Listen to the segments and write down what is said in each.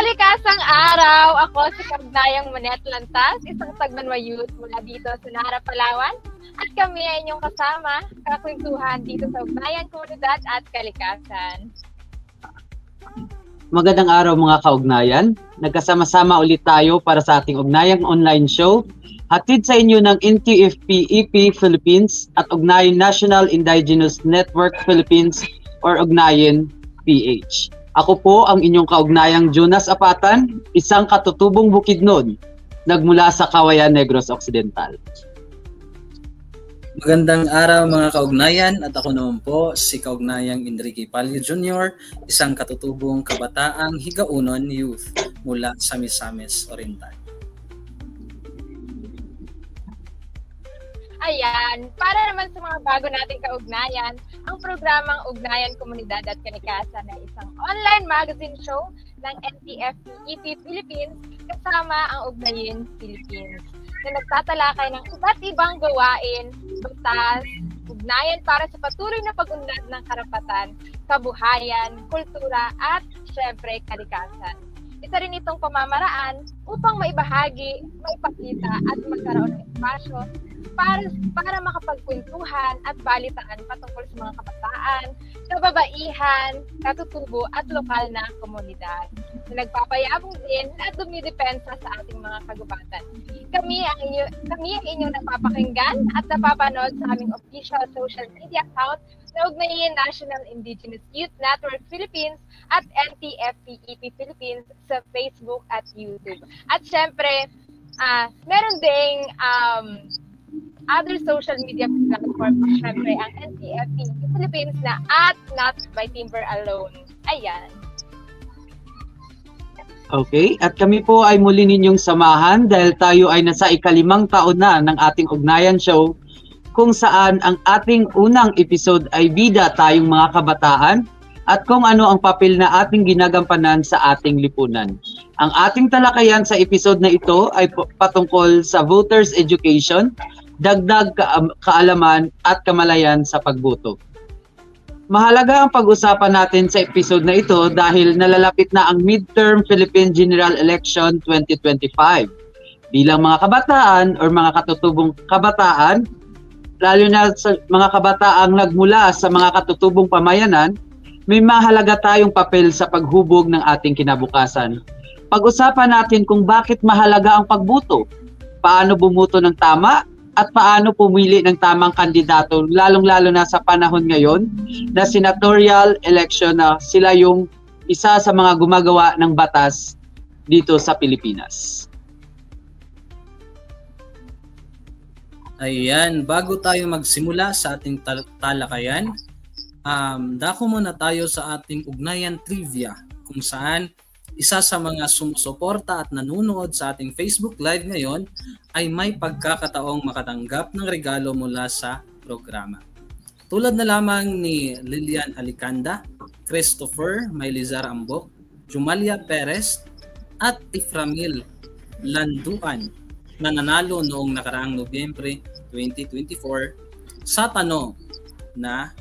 kalikasang araw! Ako si Kagnayang Manet Lantas, isang Tagmanwa Youth mula dito sa Nara, Palawan. At kami ay inyong kasama, kakwentuhan dito sa Ugnayan, Komunidad at Kalikasan. Magandang araw mga kaugnayan. Nagkasama-sama ulit tayo para sa ating Ugnayang Online Show. Hatid sa inyo ng NTFP EP Philippines at Ugnayan National Indigenous Network Philippines or Ugnayan PH. Ako po ang inyong kaugnayang Jonas Apatan, isang katutubong Bukidnon, nagmula sa Kawayan Negros Occidental. Magandang araw mga kaugnayan at ako naman po si Kaugnayang Enrique Palio Jr., isang katutubong kabataang Higaunon Youth mula sa Misamis Oriental. Ayan, para naman sa mga bago nating kaugnayan, ang programang Ugnayan Komunidad at Kalikasan ay isang online magazine show ng NTFP EP Philippines kasama ang Ugnayan Philippines na nagtatalakay ng iba't ibang gawain, batas, ugnayan para sa patuloy na pag-unlad ng karapatan, kabuhayan, kultura at syempre kalikasan. Isa rin itong pamamaraan upang maibahagi, maipakita at magkaroon ng espasyo para makapagkwentuhan at balitaan patungkol sa mga kabataan, kababaihan, katutubo at lokal na komunidad na nagpapayabong din at dumidepensa sa ating mga kagubatan. Kami ang inyong napapakinggan at napapanood sa aming official social media account na Ugnayan National Indigenous Youth Network Philippines at NTFP EP Philippines sa Facebook at YouTube. At syempre, meron ding other social media platform, syempre ang NTFP Philippines na at Not by Timber Alone. Ayan. Okay, at kami po ay muli ninyong samahan dahil tayo ay nasa ika-5 taon na ng ating Ugnayan Show kung saan ang ating unang episode ay bida tayong mga kabataan at kung ano ang papel na ating ginagampanan sa ating lipunan. Ang ating talakayan sa episode na ito ay patungkol sa voters education, dagdag kaalaman at kamalayan sa pagboto. Mahalaga ang pag-usapan natin sa episode na ito dahil nalalapit na ang midterm Philippine General Election 2025. Bilang mga kabataan o mga katutubong kabataan, lalo na sa mga kabataang nagmula sa mga katutubong pamayanan, may mahalaga tayong papel sa paghubog ng ating kinabukasan. Pag-usapan natin kung bakit mahalaga ang pagboto, paano bumuto ng tama, at paano pumili ng tamang kandidato, lalong-lalo na sa panahon ngayon na senatorial election na sila yung isa sa mga gumagawa ng batas dito sa Pilipinas. Ayan, bago tayo magsimula sa ating talakayan, dako muna tayo sa ating Ugnayan Trivia kung saan isa sa mga sumusuporta at nanonood sa ating Facebook Live ngayon ay may pagkakataong makatanggap ng regalo mula sa programa. Tulad na lamang ni Lilian Alicanda, Christopher Maylizar Ambok, Jumalia Perez at Iframil Landuan na nanalo noong nakaraang Nobyembre 2024 sa tanong na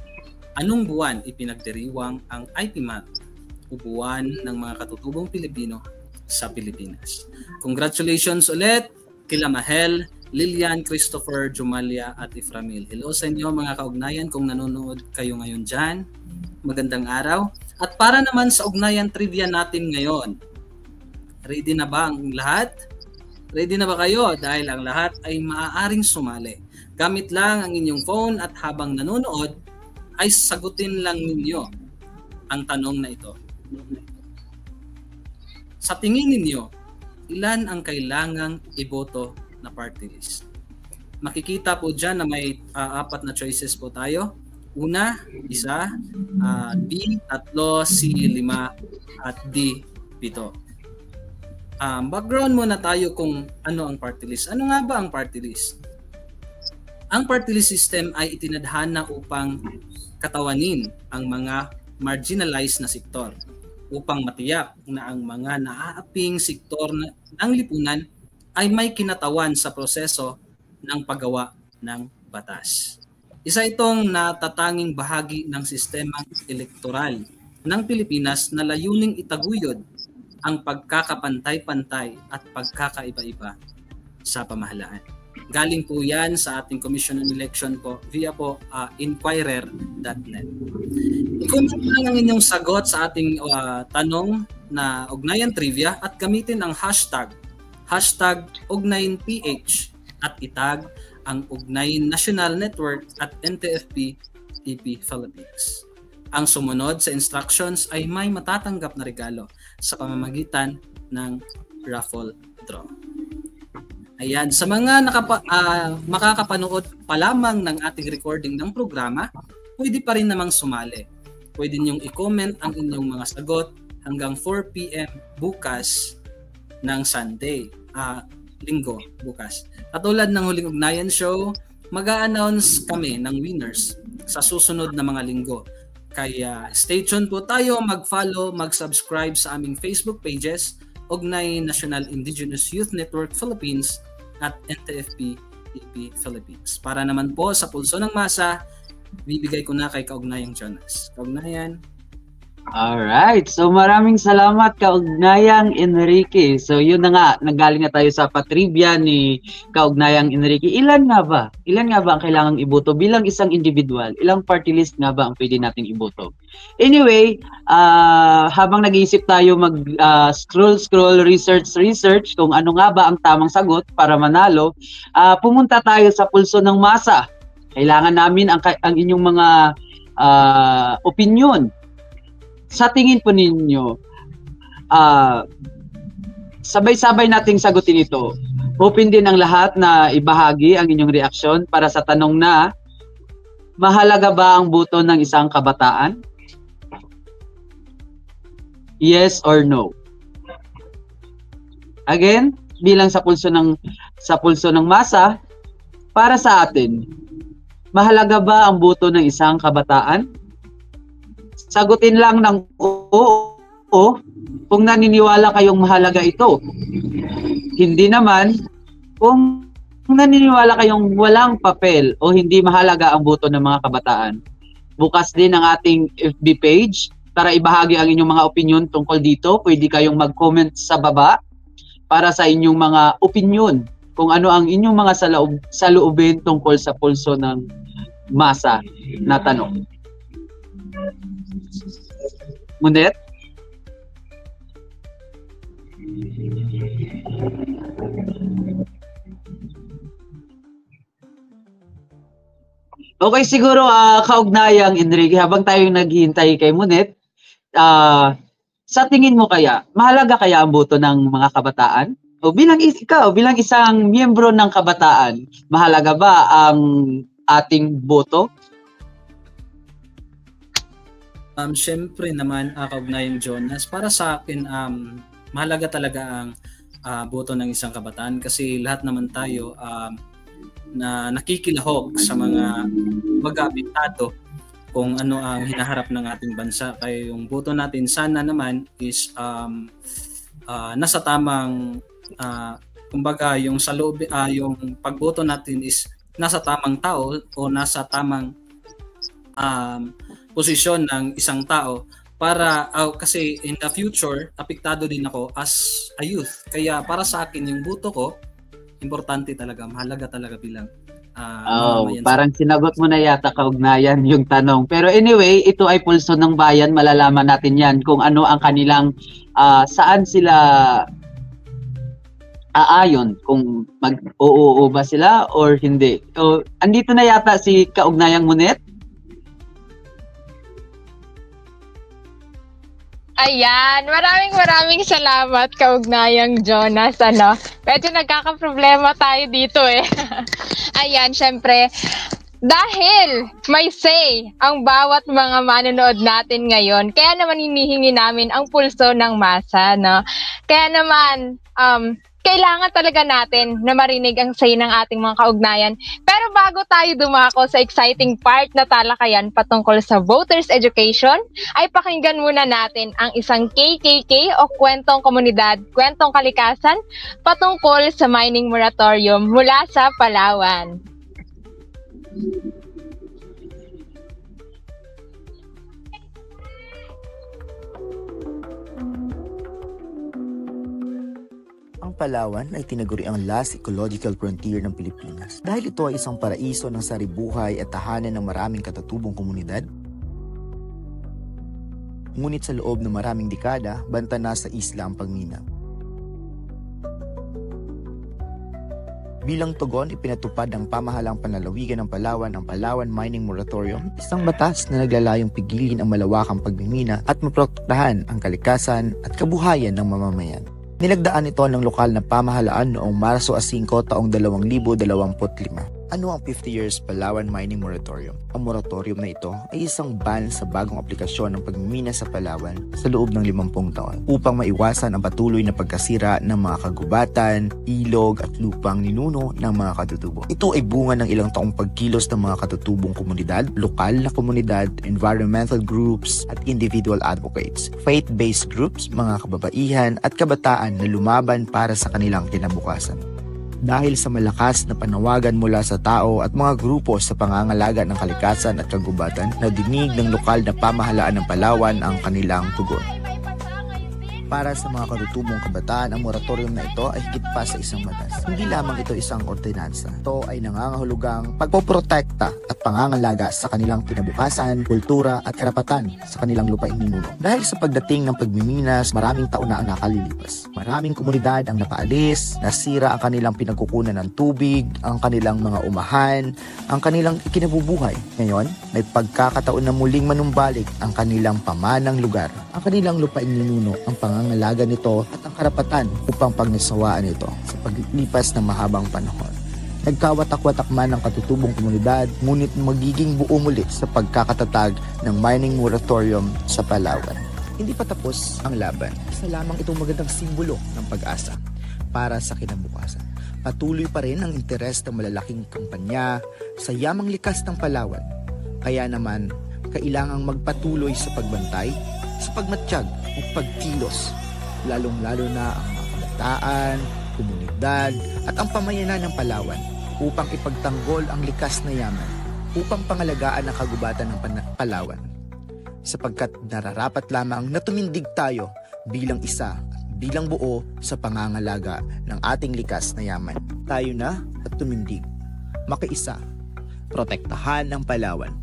anong buwan ipinagdiriwang ang IPMAT o buwan ng mga katutubong Pilipino sa Pilipinas. Congratulations ulit kila Mahel, Lilian, Christopher, Jumalia at Iframil. Hello sa inyo mga kaugnayan kung nanonood kayo ngayon dyan. Magandang araw. At para naman sa Ugnayan Trivia natin ngayon, ready na ba ang lahat? Ready na ba kayo? Dahil ang lahat ay maaaring sumali. Gamit lang ang inyong phone at habang nanonood ay sagutin lang ninyo ang tanong na ito. Sa tingin ninyo, ilan ang kailangang iboto na party list? Makikita po dyan na may 4 na choices po tayo. Una, 1, B, 3, C, 5, at D, 7. Background muna tayo kung ano ang party list. Ano nga ba ang party list? Ang party list system ay itinadhana upang katawanin ang mga marginalized na sektor upang matiyak na ang mga naaaping sektor ng lipunan ay may kinatawan sa proseso ng paggawa ng batas. Isa itong natatanging bahagi ng sistemang elektoral ng Pilipinas na layuning itaguyod ang pagkakapantay-pantay at pagkakaiba-iba sa pamahalaan. Galing po yan sa ating Commission on Election po via po inquirer.net. I-comment lang ang inyong sagot sa ating tanong na Ugnayan Trivia at gamitin ang hashtag #UgnayinPH at itag ang Ugnayan National Network at NTFP EP Philippines. Ang sumunod sa instructions ay may matatanggap na regalo sa pamamagitan ng raffle draw. Ayan, sa mga makakapanood pa lamang ng ating recording ng programa, pwede pa rin namang sumali. Pwede niyong i-comment ang inyong mga sagot hanggang 4 p.m. bukas ng Sunday, linggo bukas. Katulad ng Huling Ugnayan Show, mag-a-announce kami ng winners sa susunod na mga linggo. Kaya stay tuned po tayo, mag-follow, mag-subscribe sa aming Facebook pages, Ugnayan National Indigenous Youth Network Philippines at NTFP EP Philippines. Para naman po sa Pulso ng Masa, bibigay ko na kay Kaugnayang Jonas. Kaugnayan. Alright, so maraming salamat Kaugnayang Enrique. So yun na nga, nanggaling na tayo sa patrivia ni Kaugnayang Enrique. Ilan nga ba ang kailangang iboto bilang isang individual? Ilang party list nga ba ang pwede nating iboto? Anyway, habang nag-iisip tayo scroll research kung ano nga ba ang tamang sagot para manalo, pumunta tayo sa Pulso ng Masa. Kailangan namin ang inyong mga opinion. Sa tingin po ninyo, sabay-sabay nating sagutin ito. Open din ang lahat na ibahagi ang inyong reaksyon para sa tanong na, mahalaga ba ang boto ng isang kabataan? Yes or no? Again, bilang sa pulso ng masa, para sa atin, mahalaga ba ang boto ng isang kabataan? Sagutin lang ng oo kung naniniwala kayong mahalaga ito. Hindi naman kung naniniwala kayong walang papel o hindi mahalaga ang boto ng mga kabataan. Bukas din ang ating FB page para ibahagi ang inyong mga opinion tungkol dito. Pwede kayong mag-comment sa baba para sa inyong mga opinion kung ano ang inyong mga saloobin tungkol sa pulso ng masa na tanong. Mundet? Okay, siguro Kaugnayang Enrique, habang tayo naghihintay kay Munet, sa tingin mo kaya, mahalaga kaya ang boto ng mga kabataan? O bilang isang miyembro ng kabataan, mahalaga ba ang ating boto? Syempre naman, Kaugnayang Jonas, para sa akin, mahalaga talaga ang boto ng isang kabataan kasi lahat naman tayo na nakikilahok sa mga mag-aapektuado kung ano ang hinaharap ng ating bansa. Kaya yung boto natin sana naman is nasa tamang kumbaga yung yung pagboto natin is nasa tamang tao o nasa tamang posisyon ng isang tao para kasi in the future apektado din ako as a youth. Kaya para sa akin yung boto ko importante talaga, mahalaga talaga bilang parang sinagot mo na yata Kaugnayan yung tanong. Pero anyway, ito ay pulso ng bayan, malalaman natin yan kung ano ang kanilang saan sila aayon, kung mag-oo ba sila or hindi. So, andito na yata si Kaugnayang Munet. Ayan, maraming salamat Kaugnayang Jonas. Medyo nagkakaproblema tayo dito eh. Ayan, syempre, dahil may say ang bawat mga manonood natin ngayon, kaya naman hinihingi namin ang pulso ng masa, no? Kaya naman, kailangan talaga natin na marinig ang say ng ating mga kaugnayan. Pero bago tayo dumako sa exciting part na talakayan patungkol sa voters education, ay pakinggan muna natin ang isang KKK o kwentong komunidad, kwentong kalikasan patungkol sa mining moratorium mula sa Palawan. Ang Palawan ay tinaguri ang last ecological frontier ng Pilipinas dahil ito ay isang paraiso ng saribuhay at tahanan ng maraming katatubong komunidad. Ngunit sa loob ng maraming dekada, banta na sa isla ang pagmina. Bilang tugon, ipinatupad ng pamahalang panlalawigan ng Palawan ang Palawan Mining Moratorium, isang batas na naglalayong pigilin ang malawakang pagmimina at maprotektahan ang kalikasan at kabuhayan ng mamamayan. Nilagdaan ito ng lokal na pamahalaan noong Marso 5 taong 2025. Ano ang 50 years Palawan Mining Moratorium? Ang moratorium na ito ay isang ban sa bagong aplikasyon ng pagmimina sa Palawan sa loob ng 50 taon upang maiwasan ang patuloy na pagkasira ng mga kagubatan, ilog at lupang ninuno ng mga katutubo. Ito ay bunga ng ilang taong pagkilos ng mga katutubong komunidad, lokal na komunidad, environmental groups at individual advocates, faith-based groups, mga kababaihan at kabataan na lumaban para sa kanilang kinabukasan. Dahil sa malakas na panawagan mula sa tao at mga grupo sa pangangalaga ng kalikasan at kagubatan, nadinig ng lokal na pamahalaan ng Palawan ang kanilang tugon. Para sa mga katutubong kabataan, ang moratorium na ito ay higit pa sa isang batas. Hindi lamang ito isang ordinansa. Ito ay nangangahulugang pagpoprotekta at pangangalaga sa kanilang kinabukasan, kultura at karapatan sa kanilang lupaing ninuno. Dahil sa pagdating ng pagmiminas, maraming taon na ang nakalilipas. Maraming komunidad ang napaalis, nasira ang kanilang pinagkukunan ng tubig, ang kanilang mga umahan, ang kanilang ikinabubuhay. Ngayon, may pagkakataon na muling manumbalik ang kanilang pamanang lugar, ang kanilang lupaing ninuno, ang pangangalaga nito at ang karapatan upang pagnisawaan ito sa paglipas ng mahabang panahon. Nagkawatak-watak man ang katutubong komunidad, ngunit magiging buo muli sa pagkakatatag ng mining moratorium sa Palawan. Hindi pa tapos ang laban. Isa lamang itong magandang simbolo ng pag-asa para sa kinabukasan. Patuloy pa rin ang interes ng malalaking kampanya sa yamang likas ng Palawan. Kaya naman, kailangang magpatuloy sa pagbantay, sa pagmatsyag o pagkilos, lalong-lalo na ang mga kabataan, komunidad at ang pamayanan ng Palawan upang ipagtanggol ang likas na yaman, upang pangalagaan ang kagubatan ng Palawan. Sapagkat nararapat lamang na tumindig tayo bilang isa at bilang buo sa pangangalaga ng ating likas na yaman. Tayo na at tumindig, makiisa, protektahan ang Palawan.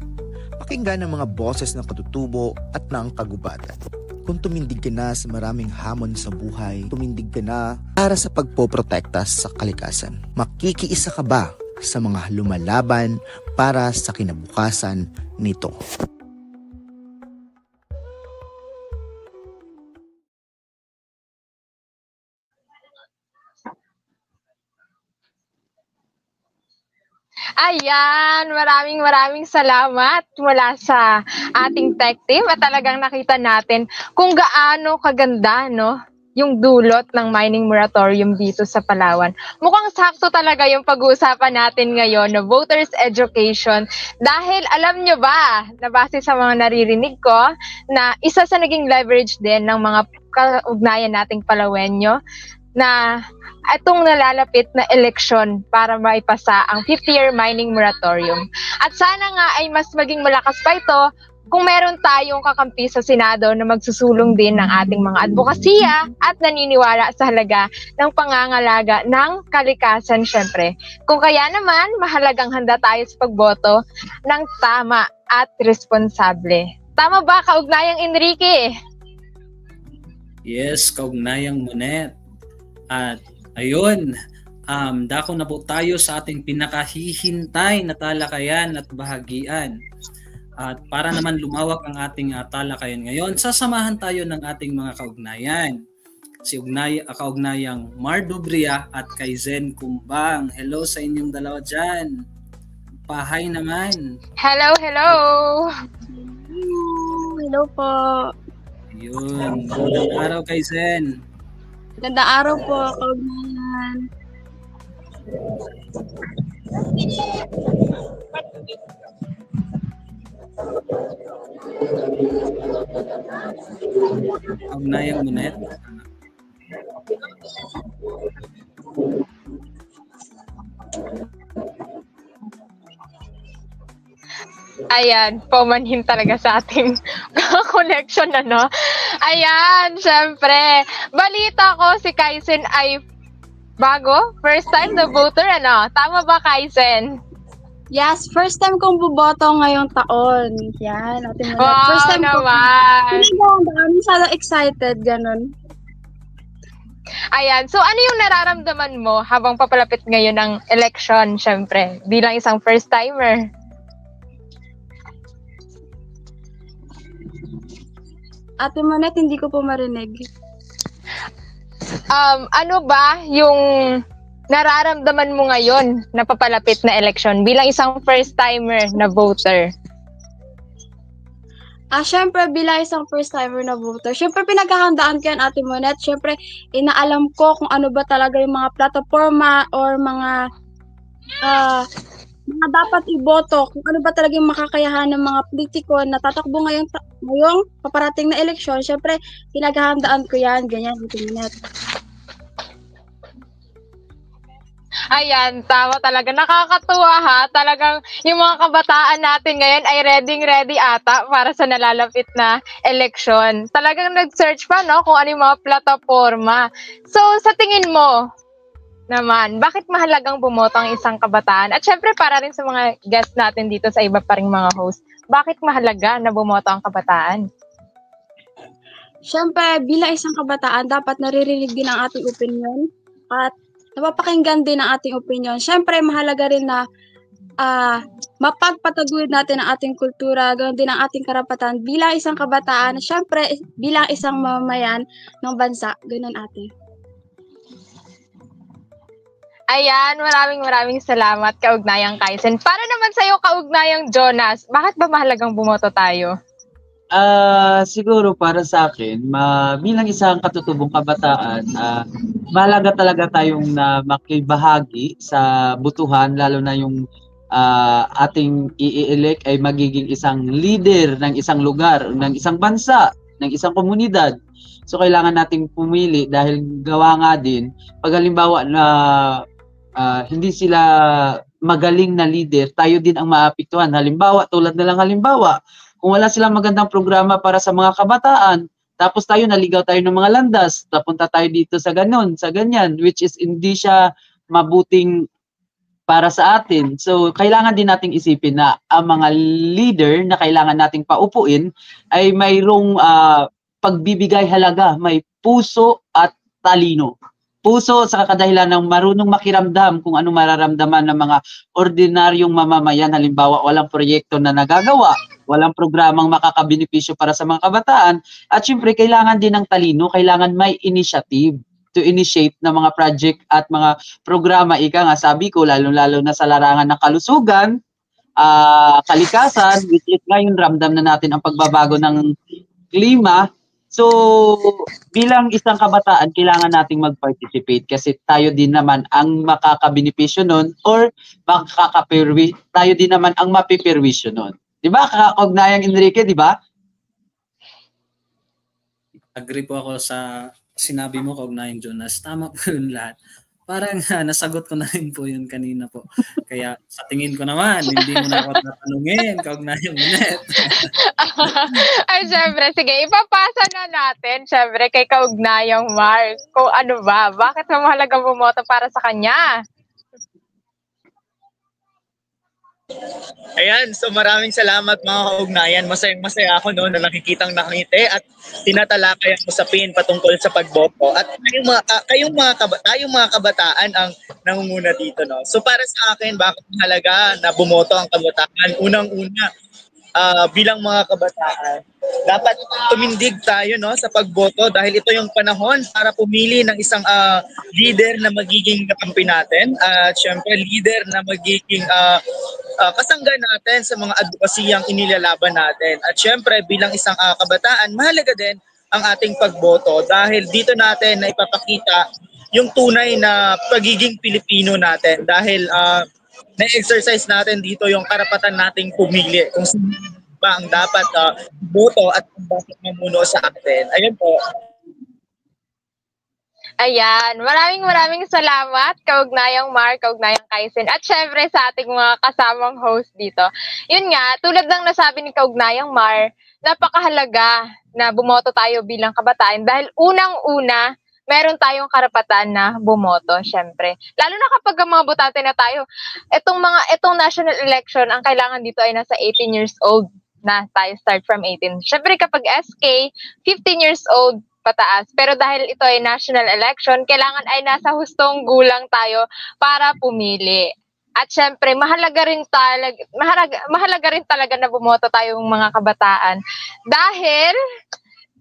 Pakinggan ang mga boses ng katutubo at ng kagubatan. Kung tumindig ka na sa maraming hamon sa buhay, tumindig ka na para sa pagpoprotekta sa kalikasan. Makikiisa ka ba sa mga lumalaban para sa kinabukasan nito? Ayan, maraming salamat mula sa ating tech team at talagang nakita natin kung gaano kaganda, no, yung dulot ng mining moratorium dito sa Palawan. Mukhang sakto talaga yung pag-uusapan natin ngayon, no, voters education. Dahil alam nyo ba, na base sa mga naririnig ko, na isa sa naging leverage din ng mga kaugnayan nating Palawenyo, na itong nalalapit na eleksyon para maipasa ang 50-year mining moratorium. At sana nga ay mas maging malakas pa ito kung meron tayong kakampi sa Senado na magsusulong din ng ating mga advokasya at naniniwala sa halaga ng pangangalaga ng kalikasan syempre. Kung kaya naman, mahalagang handa tayo sa pagboto ng tama at responsable. Tama ba, kaugnayang Enrique? Yes, kaugnayang Monet. At ayun, dako na po tayo sa ating pinakahihintay na talakayan at bahagian. At para naman lumawak ang ating talakayan ngayon, sasamahan tayo ng ating mga kaugnayan. Si kaugnayang Mar Dubria at kay Zen Kumbang. Hello sa inyong dalawa dyan. Pahay naman. Hello! Hello po. Ayun, magandang araw kay Zen. Magandang araw po, kaugnayan. Kaugnayang Monet. Ayan, pumanhin talaga sa ating connection, ano? Ayan, syempre. Balita ko si Kaisen ay Bago? First time na voter, ano? Tama ba, Kaisen? Yes, first time kong buboto ngayong taon. Yan, Ate Monet. Wow First time ko. naman! Masyado excited, ganun. Ayan, so ano yung nararamdaman mo habang papalapit ngayon ng election, syempre, bilang isang first-timer? Ate Monet, hindi ko po marinig. Ano ba yung nararamdaman mo ngayon na papalapit na election bilang isang first-timer na voter? Syempre, bilang isang first-timer na voter, syempre pinaghahandaan ko yan, Ate Monet. Syempre, inaalam ko kung ano ba talaga yung mga plataforma or mga dapat iboto, kung ano ba talaga yung makakayahan ng mga politiko na tatakbo ngayong paparating na eleksyon. Syempre, pinaghahandaan ko yan, ganyan, Ate Monet. Ayan, tama talaga. Nakakatuwa ha. Talagang yung mga kabataan natin ngayon ay ready ata para sa nalalapit na eleksyon. Talagang nag-search pa, no, kung ano yung mga plataforma. So, sa tingin mo naman, bakit mahalagang bumoto ang isang kabataan? At syempre, para rin sa mga guests natin dito sa iba pa ring mga host, bakit mahalaga na bumoto ang kabataan? Syempre, bilang isang kabataan, dapat naririnig din ang ating opinion at napapakinggan din ang ating opinion. Syempre, mahalaga rin na mapagpataguin natin ang ating kultura, ganoon din ang ating karapatan bilang isang kabataan, syempre, bilang isang mamamayan ng bansa. Ganoon, ate. Ayan, maraming salamat, Kaugnayang Kaisen. Para naman sa'yo, Kaugnayang Jonas, bakit ba mahalagang bumoto tayo? Siguro para sa akin, bilang isang katutubong kabataan, mahalaga talaga tayong na makibahagi sa butuhan, lalo na yung ating i-elect ay magiging isang leader ng isang lugar, ng isang bansa, ng isang komunidad. So kailangan nating pumili dahil gawa nga din, pag halimbawa na hindi sila magaling na leader, tayo din ang maapektuhan. Halimbawa, kung wala silang magandang programa para sa mga kabataan, tapos naligaw tayo ng mga landas, napunta tayo dito sa ganyan, which is hindi siya mabuting para sa atin. So, kailangan din nating isipin na ang mga leader na kailangan nating paupuin ay mayroong pagbibigay halaga, may puso at talino. Puso sa kadahilan ng marunong makiramdam kung ano mararamdaman ng mga ordinaryong mamamayan. Halimbawa, walang proyekto na nagagawa, walang programang makakabenepisyo para sa mga kabataan. At syempre, kailangan din ng talino, kailangan may initiative to initiate ng mga project at mga programa. Ika nga, sabi ko, lalo-lalo na sa larangan ng kalusugan, kalikasan, which is ngayon ramdam na natin ang pagbabago ng klima. So, bilang isang kabataan, kailangan nating mag-participate kasi tayo din naman ang makakabenepisyo nun or tayo din naman ang mapipirwisyo nun. Di ba, Kaugnayang Enrique, di ba? Agree po ako sa sinabi mo, Kaugnayang Jonas. Tama po yun lahat. Parang nasagot ko na rin po yun kanina po. Kaya sa tingin ko naman, hindi mo na ako tatanungin, Kaugnayang Monet. Ay, syempre, sige, ipapasa na natin, syempre, kay Kaugnayang Mark. Kung ano ba, bakit mahalagang bumoto para sa kanya? Ayan, so maraming salamat mga kaugnayan. Masayang-masaya ako noon na nakikitang nakangiti at tinatalakay ang usapin patungkol sa pagboto. At tayong mga kabataan ang nangunguna dito, no. So para sa akin, bakit mahalaga na bumoto ang kabataan? Unang-una, bilang mga kabataan, dapat tumindig tayo, no, sa pagboto dahil ito yung panahon para pumili ng isang leader na magiging kakampi natin at syempre leader na magiging kasangga natin sa mga advokasiyang inilalaban natin. At syempre bilang isang kabataan, mahalaga din ang ating pagboto dahil dito natin na ipapakita yung tunay na pagiging Pilipino natin dahil na-exercise natin dito yung karapatan nating pumili kung sino ba ang dapat boto at dapat mamuno sa atin. Ayun po. Ayan, maraming salamat, Kaugnayang Mark, Kaugnayang Kaisen, at syempre sa ating mga kasamang host dito. Yun nga, tulad ng nasabi ni Kaugnayang Mark, napakahalaga na bumoto tayo bilang kabataan dahil unang-una, meron tayong karapatan na bumoto, syempre. Lalo na kapag ang mga botante na tayo, itong national election, ang kailangan dito ay nasa 18 years old na tayo, start from 18. Syempre kapag SK, 15 years old pataas. Pero dahil ito ay national election, kailangan ay nasa hustong gulang tayo para pumili. At syempre, mahalaga rin talaga na bumoto tayong mga kabataan. Dahil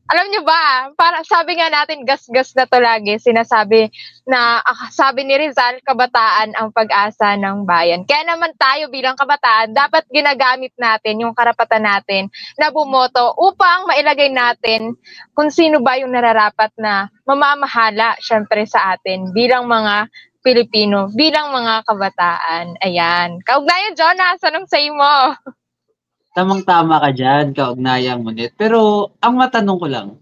alam nyo ba, para sabi nga natin, gas-gas na to lagi, sinasabi na, sabi ni Rizal, kabataan ang pag-asa ng bayan. Kaya naman tayo bilang kabataan, dapat ginagamit natin yung karapatan natin na bumoto upang mailagay natin kung sino ba yung nararapat na mamamahala, syempre sa atin, bilang mga Pilipino, bilang mga kabataan. Ayan. Kaugnayan, Jonas, anong say mo? Tamang-tama ka dyan, kaugnayang Monet. Pero ang matanong ko lang,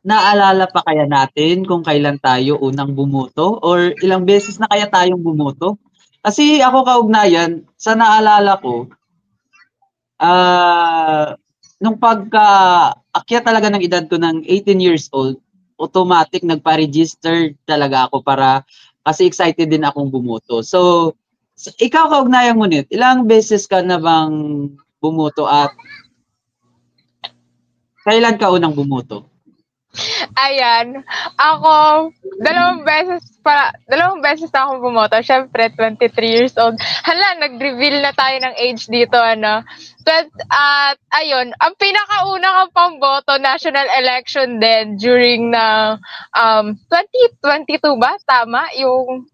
naalala pa kaya natin kung kailan tayo unang bumoto or ilang beses na kaya tayong bumoto? Kasi ako kaugnayan, sa naalala ko, nung pagka-akyat talaga ng edad ko ng 18 years old, automatic nagpa-register talaga ako kasi excited din akong bumoto. So, ikaw kaugnayang Monet, ilang beses ka na bang bumoto at kailan ka unang bumoto? Ayan, ako, dalawang beses na akong bumoto. Siyempre, 23 years old. Hala, nag-reveal na tayo ng age dito, ano. At, ayun, ang pinakauna kong pamboto, national election din, during na 2022 ba? Tama? Yung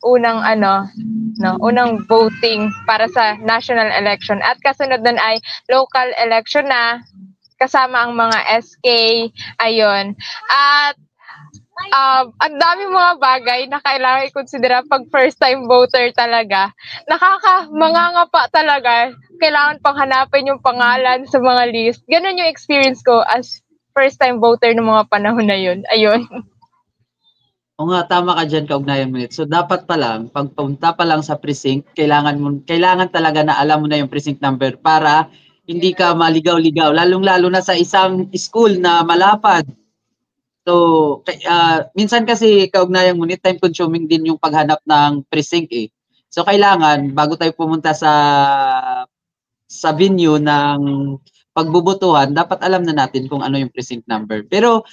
unang voting para sa national election. At kasunod nun ay local election na kasama ang mga SK, ayun. At ang dami mga bagay na kailangan i-considera pag first time voter talaga. Mangangapa talaga. Kailangan pang hanapin yung pangalan sa mga list. Ganun yung experience ko as first time voter ng mga panahon na yun. Ayun. O nga, tama ka dyan, kaugnayan mo. So, dapat pa lang, pagpunta pa lang sa precinct, kailangan talaga na alam mo na yung precinct number para hindi ka maligaw-ligaw, lalong-lalo na sa isang school na malapad. So, minsan kasi, kaugnayan mo, time consuming din yung paghanap ng precinct eh. So, kailangan, bago tayo pumunta sa venue ng pagbubutuhan, dapat alam na natin kung ano yung precinct number. Pero,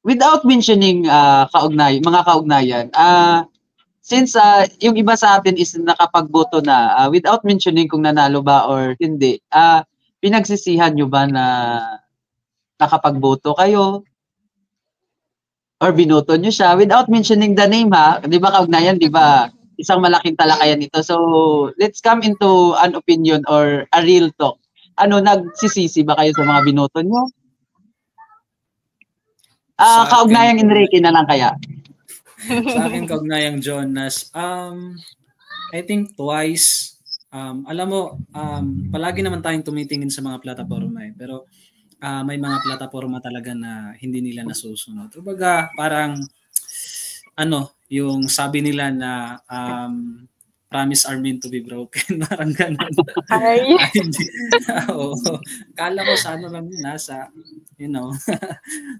without mentioning mga kaugnayan, since yung iba sa atin is nakapagboto na, without mentioning kung nanalo ba or hindi, pinagsisihan nyo ba na nakapagboto kayo? Or binoto nyo siya? Without mentioning the name ha, di ba kaugnayan, di ba? Isang malaking talakayan ito. So, let's come into an opinion or a real talk. Nagsisisi ba kayo sa mga binoto nyo? Kaugnayang Enrique na lang kaya? Sa akin, kaugnayang Jonas, I think twice. Alam mo, palagi naman tayong tumitingin sa mga plataforma eh. Pero may mga plataforma talaga na hindi nila nasusunod. Kumbaga, parang yung sabi nila na promise are meant to be broken. Parang gano'n. Ay. Oo. Kala ko sa lang nasa,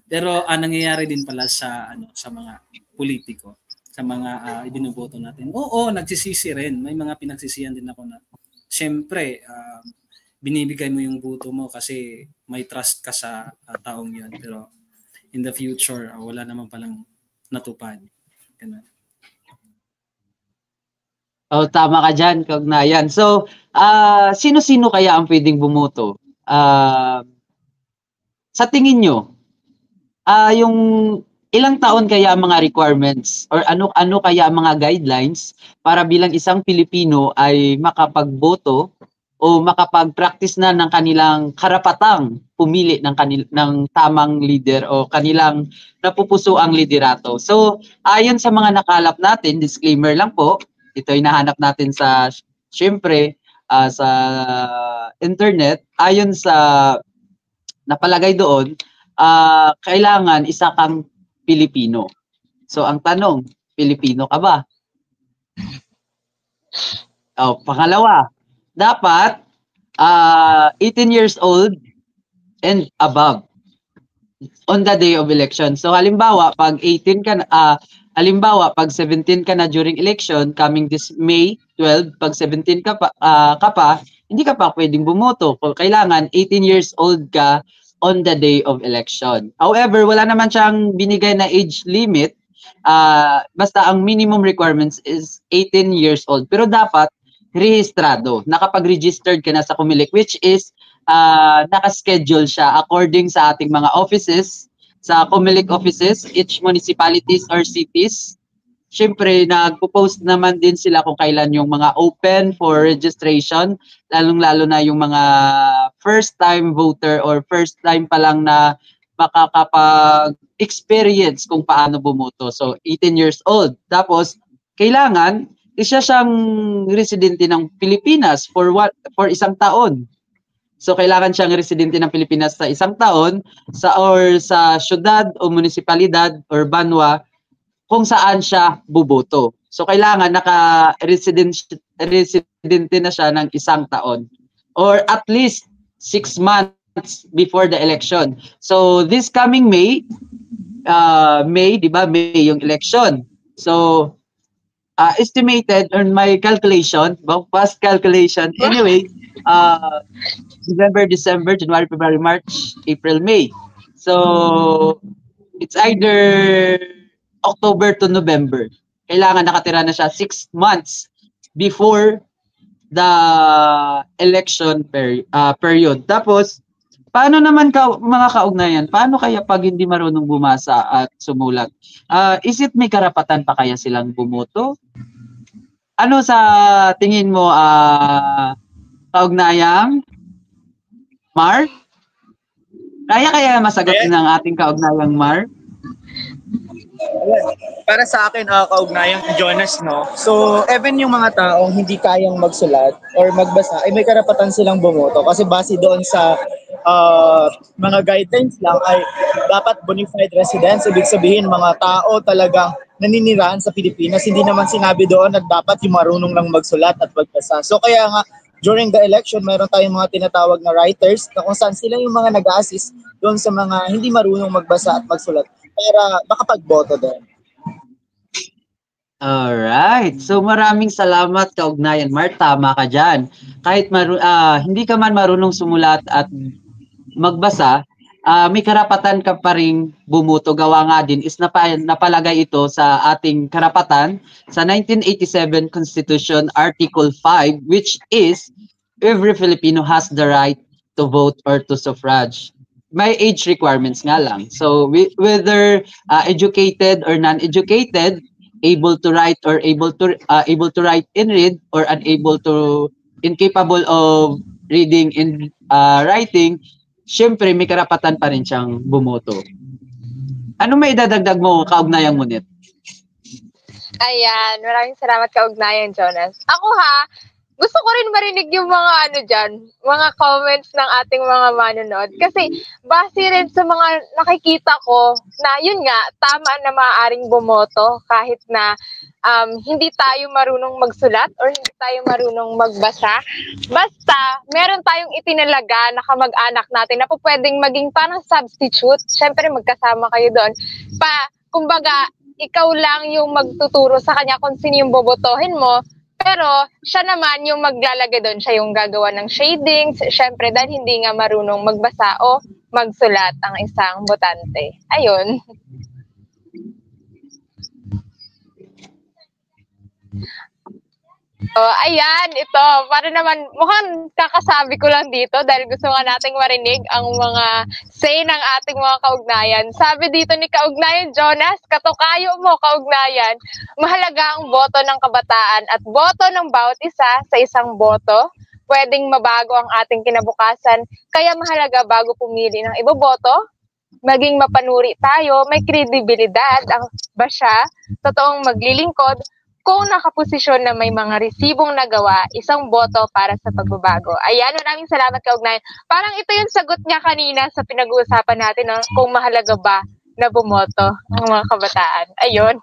Pero nangyayari din pala sa mga politiko, sa mga ibinuboto natin. Oo, nagsisisi rin. May mga pinagsisihan din ako na siyempre, binibigay mo yung boto mo kasi may trust ka sa taong yun. Pero in the future, wala naman palang natupad. Ganun. Oh, tama ka dyan, kaugnayan. So, sino-sino kaya ang pwedeng bumoto? Sa tingin nyo, yung ilang taon kaya ang mga requirements or ano kaya ang mga guidelines para bilang isang Pilipino ay makapagboto o makapag-practice na ng kanilang karapatang pumili ng tamang leader o kanilang napupuso ang liderato. So, ayon sa mga nakalap natin, disclaimer lang po, ito ay nahanap natin syempre, sa internet, ayon sa napalagay doon, kailangan isa kang Pilipino. So, ang tanong, Pilipino ka ba? Pangalawa, dapat 18 years old and above. on the day of election. So halimbawa, pag 17 ka na during election, coming this May 12, pag 17 ka pa, hindi ka pa pwedeng bumoto. Kailangan 18 years old ka on the day of election. However, wala naman siyang binigay na age limit. Basta ang minimum requirements is 18 years old. Pero dapat rehistrado. Nakapag-registered ka na sa Comelec, which is nakaschedule siya according sa ating mga offices, sa Comelec offices, each municipalities or cities. Siyempre, nagpo-post naman din sila kung kailan yung mga open for registration, lalong-lalo na yung mga first-time voter or first-time pa lang na makakapag-experience kung paano bumoto. So, 18 years old. Tapos, kailangan, isa siyang residente ng Pilipinas for isang taon. So kailangan siyang residente ng Pilipinas sa isang taon sa syudad o munisipalidad or banwa kung saan siya buboto. So kailangan naka-residente na siya ng isang taon or at least 6 months before the election. So this coming May, di ba? May yung election. So estimated on my calculation, past calculation, anyway, November, December, January, February, March, April, May. So, it's either October to November. Kailangan nakatira na siya 6 months before the election period. Tapos, paano naman mga kaugnayan, paano kaya pag hindi marunong bumasa at sumulat? Is it may karapatan pa kaya silang bumoto? Ano sa tingin mo, kaugnayang Mar? Kaya masagot ng ating kaugnayang Mar? Para sa akin, kaugnayang Jonas, no? So, even yung mga taong hindi kayang magsulat or magbasa, ay may karapatan silang bumoto. Kasi base doon sa mga guidelines lang ay dapat bona fide residents. Ibig sabihin, mga tao talagang naninirahan sa Pilipinas. Hindi naman sinabi doon na dapat yung marunong lang magsulat at magbasa. So, kaya nga, during the election, mayroon tayong mga tinatawag na writers na kung saan sila yung mga nag-assist doon sa mga hindi marunong magbasa at magsulat para makapagboto din. Alright. So maraming salamat kaugnayan, Mar. Tama ka dyan. Kahit hindi ka man marunong sumulat at magbasa, may karapatan ka pa rin bumuto. Gawa nga din is napalagay ito sa ating karapatan sa 1987 Constitution Article 5, which is every Filipino has the right to vote or to suffrage. May age requirements nga lang. So whether educated or non-educated, able to write or able to write and read, or incapable of reading and writing, syempre may karapatan pa rin siyang bumoto. Ano may idadagdag mo, kaugnayang Munit? Ayan, maraming salamat kaugnayan, Jonas. Ako gusto ko rin marinig yung mga mga comments ng ating mga manonood. Kasi base rin sa mga nakikita ko na yun nga, tama na maaaring bumoto kahit na hindi tayo marunong magsulat or hindi tayo marunong magbasa. Basta meron tayong itinalaga na kamag-anak natin na po pwedeng maging parang substitute. Siyempre magkasama kayo doon. Kumbaga, ikaw lang yung magtuturo sa kanya kung sino yung bobotohin mo. Pero siya naman yung maglalagay doon, siya yung gagawa ng shadings, syempre dahil hindi nga marunong magbasa o magsulat ang isang botante. Ayun. Ayan, ito. Para naman, mukhang kakasabi ko lang dito dahil gusto nga nating marinig ang mga say ng ating mga kaugnayan. Sabi dito ni Kaugnayan Jonas, katokayo mo kaugnayan, mahalaga ang boto ng kabataan at boto ng bawat isa sa isang boto. Pwedeng mabago ang ating kinabukasan. Kaya mahalaga bago pumili ng iboboto, maging mapanuri tayo, may kredibilidad ang basya, totoong maglilingkod, kung nakaposisyon na may mga resibong nagawa, isang boto para sa pagbabago. Ayan, maraming salamat kaugnayan. Parang ito yung sagot niya kanina sa pinag-uusapan natin, no? Kung mahalaga ba na bumoto ang mga kabataan. Ayun.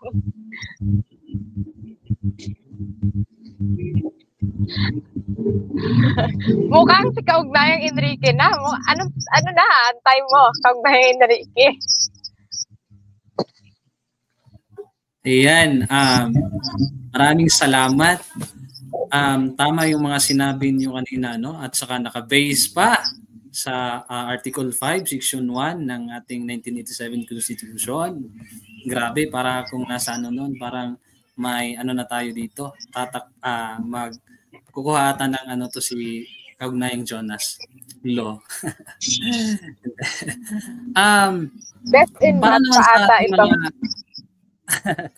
Mukhang si Kaugnayang Enrique na. Ano na, time mo, Kaugnayang Enrique. Ayan, maraming salamat. Tama yung mga sinabi niyo kanina, no? At saka naka-base pa sa Article 5, Section 1 ng ating 1987 Constitution. Grabe, para kung nasa ano noon, parang may ano na tayo dito. Kukuha ata ng ano to si Kaugnayang Jonas. Law. Best in para math naman pa sa ata ating itong mga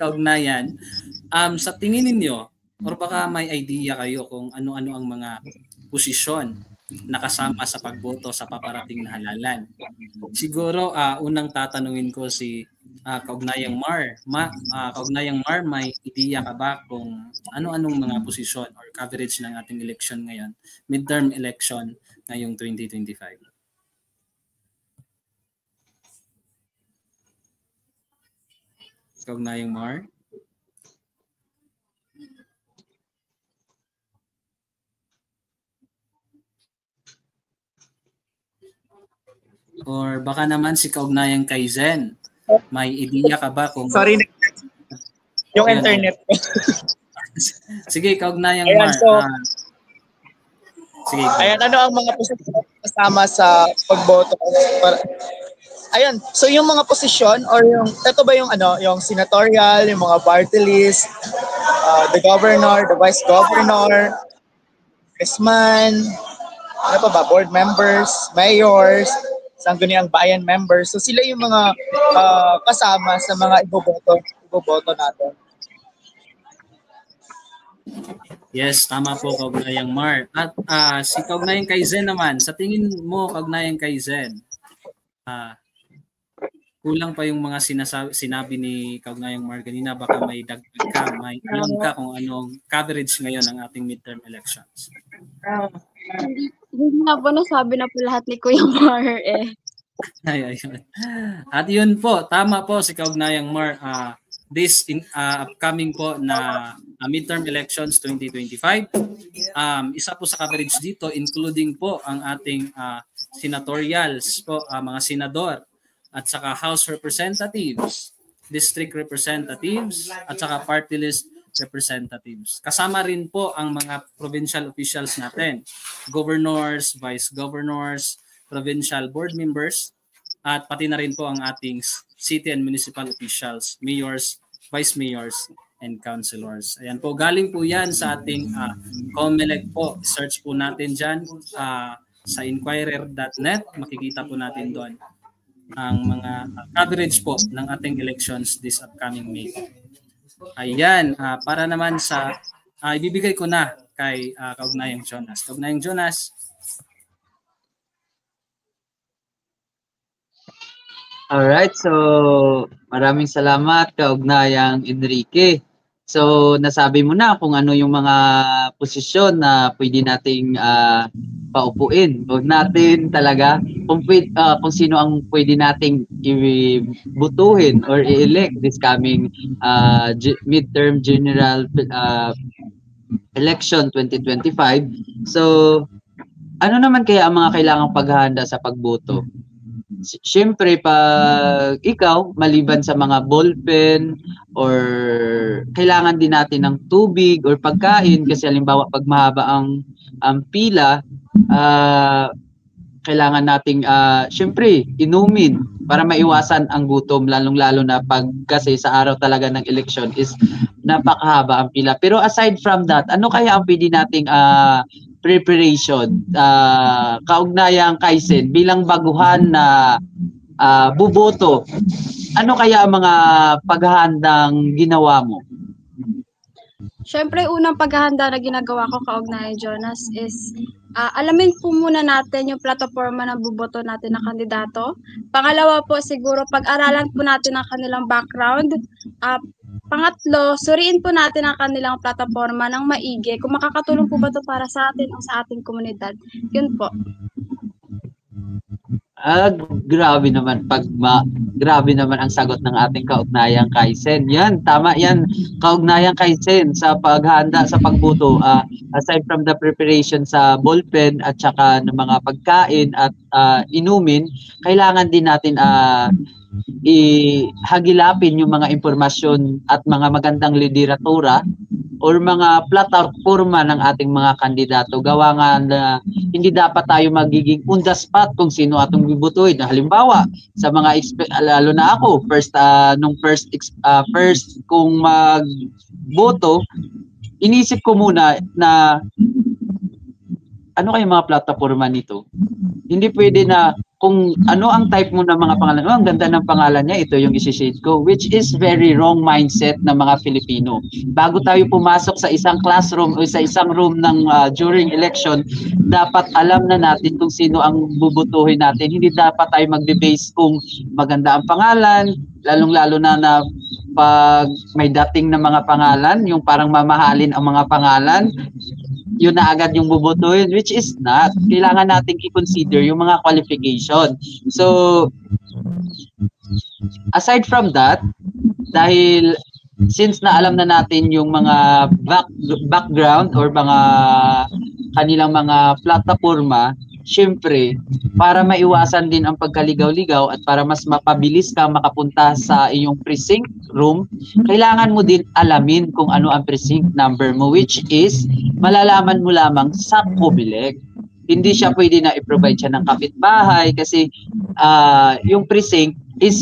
kaugnayan, sa tingin ninyo, or baka may idea kayo kung ano-ano ang mga posisyon na kasama sa pagboto sa paparating na halalan. Siguro, unang tatanungin ko si Kaugnayang Mar. Kaugnayang Mar, may idea ka ba kung ano-anong mga posisyon or coverage ng ating election ngayon, midterm election ngayong 2025? Kaugnayang Mar? Or baka naman si Kaugnayang Kaizen. May idea ka ba kung... Sorry, yung Ayan, internet ko. Sige, Kaugnayang Ayan, Mar. so, sige. Ayan, ano ang mga posisyon kasama sa pagboto? Ayun, so yung mga posisyon or yung, ito ba yung ano, yung senatorial, yung mga party list, the governor, the vice governor, congressman, ano pa ba, board members, mayors, sangguniang bayan members. So sila yung mga kasama sa mga iboboto natin. Yes, tama po, Kaugnayang Mar. At si Kaugnayang Kaizen naman, sa tingin mo, Kaugnayang Kaizen, kulang pa yung mga sinabi ni Kaugnayang Mar kanina, baka may dagdag ka, may alam ka kung anong coverage ngayon ng ating midterm elections. Hindi na po nasabi na po lahat ni Kuya Mar eh. Ayun. At yun po, tama po si Kaugnayang Mar. This upcoming po na midterm elections 2025, isa po sa coverage dito, including po ang ating senatorials po, mga senador, at saka House Representatives, District Representatives, at saka Party List Representatives. Kasama rin po ang mga provincial officials natin, governors, vice governors, provincial board members, at pati na rin po ang ating city and municipal officials, mayors, vice mayors, and councilors. Ayan po, galing po yan sa ating COMELEC po. Search po natin dyan sa inquirer.net. Makikita po natin doon ang mga coverage po ng ating elections this upcoming May. Ayan, para naman sa ibibigay ko na kay Kaugnayang Jonas. Kaugnayang Jonas. Alright, so maraming salamat, Kaugnayang Enrique. So nasabi mo na kung ano yung mga posisyon na pwede nating paupuin. Huwag natin talaga kung sino ang pwede nating ibutuhin or i-elect this coming midterm general election 2025. So ano naman kaya ang mga kailangang paghahanda sa pagboto? Siyempre, pag ikaw, maliban sa mga ballpen or kailangan din natin ng tubig or pagkain kasi halimbawa pag mahaba ang pila, kailangan nating siyempre inumin para maiwasan ang gutom, lalong-lalo na pag kasi sa araw talaga ng election is napakahaba ang pila. Pero aside from that, ano kaya ang pwede nating preparation, Kaugnayang Kaizen, bilang baguhan na buboto, ano kaya ang mga paghahandang ginawa mo? Siyempre, unang paghahanda na ginagawa ko, Kaugnayang Jonas, is alamin po muna natin yung plataforma ng buboto natin na kandidato. Pangalawa po, siguro pag-aralan po natin ang kanilang background. Pangatlo, suriin po natin ang kanilang plataforma ng maigi kung makakatulong po ba ito para sa atin o sa ating komunidad. Yun po. Grabe naman grabe naman ang sagot ng ating kaugnayang Kaisen. Yan, tama yan. Kaugnayang Kaisen sa paghanda sa pagbuto. Aside from the preparation sa ballpen at saka ng mga pagkain at inumin, kailangan din natin ihagilapin yung mga impormasyon at mga magandang lideratura or mga plataforma ng ating mga kandidato. Gawa nga na hindi dapat tayo magiging on the spot kung sino atong bibutuin. Halimbawa, sa mga lalo na ako, first kung magboto, inisip ko muna na ano kaya mga plataforma nito? Hindi pwede na kung ano ang type mo ng mga pangalan. Oh, ang ganda ng pangalan niya, ito yung isi-shade ko, which is very wrong mindset ng mga Filipino. Bago tayo pumasok sa isang classroom o sa isang room ng during election, dapat alam na natin kung sino ang bubutuhin natin. Hindi dapat tayo magbe-base kung maganda ang pangalan, lalong-lalo na pag may dating na mga pangalan, yung parang mamahalin ang mga pangalan, yun na agad yung bubutuhin, which is not. Kailangan nating i-consider yung mga qualification. So, aside from that, dahil since na alam na natin yung mga background or mga kanilang mga plataforma, syempre, para maiwasan din ang pagkaligaw-ligaw at para mas mapabilis ka makapunta sa iyong precinct room, kailangan mo din alamin kung ano ang precinct number mo, which is malalaman mo lamang sa COMELEC. Hindi siya pwede na i-provide siya ng kapitbahay kasi yung precinct is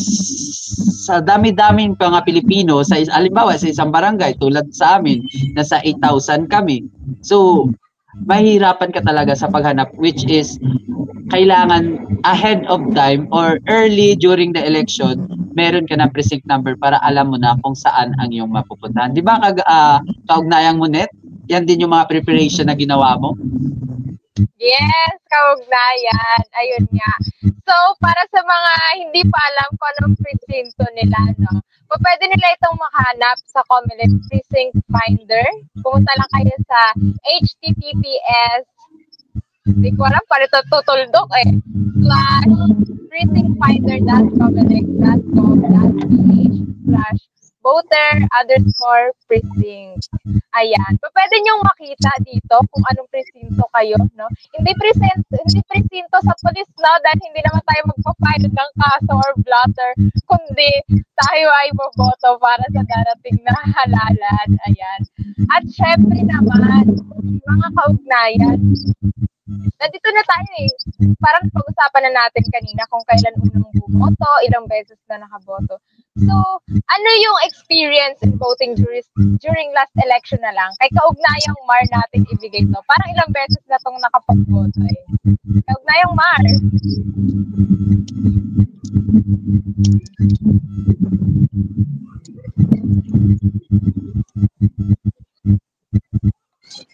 sa dami-daming mga Pilipino, halimbawa sa isang barangay tulad sa amin, nasa 8,000 kami. So, mahirapan ka talaga sa paghanap, which is kailangan ahead of time or early during the election, meron ka na precinct number para alam mo na kung saan ang iyong mapupuntahan. Di ba kaugnayang mo, Net? Yan din yung mga preparation na ginawa mo? Yes, kaugnayan. Ayun nga. So, para sa mga hindi pa alam kung anong presinto nila, no? Pwede nila itong makahanap sa COMELEC Precinct Finder. Pumunta lang kayo sa https hindi ko alam, para ito tutuldok /precinctfinder.comelec.ph/voter_precinct. Ayan. Pwede niyong makita dito kung anong presinto kayo, no? Hindi presinto sa pulis, no? Dahil hindi naman tayo magpa-file ng kaso or blotter, kundi tayo ay boboto para sa darating na halalan. Ayan. At syempre naman, mga kaugnayan, nandito na tayo Parang pag-usapan na natin kanina kung kailan unang bumoto, ilang beses na nakaboto. So, ano yung experience in voting during last election na lang? Kay kaugnayang Mar natin ibigay to. Parang ilang beses na tong nakapagboto Kaugnayang Mar.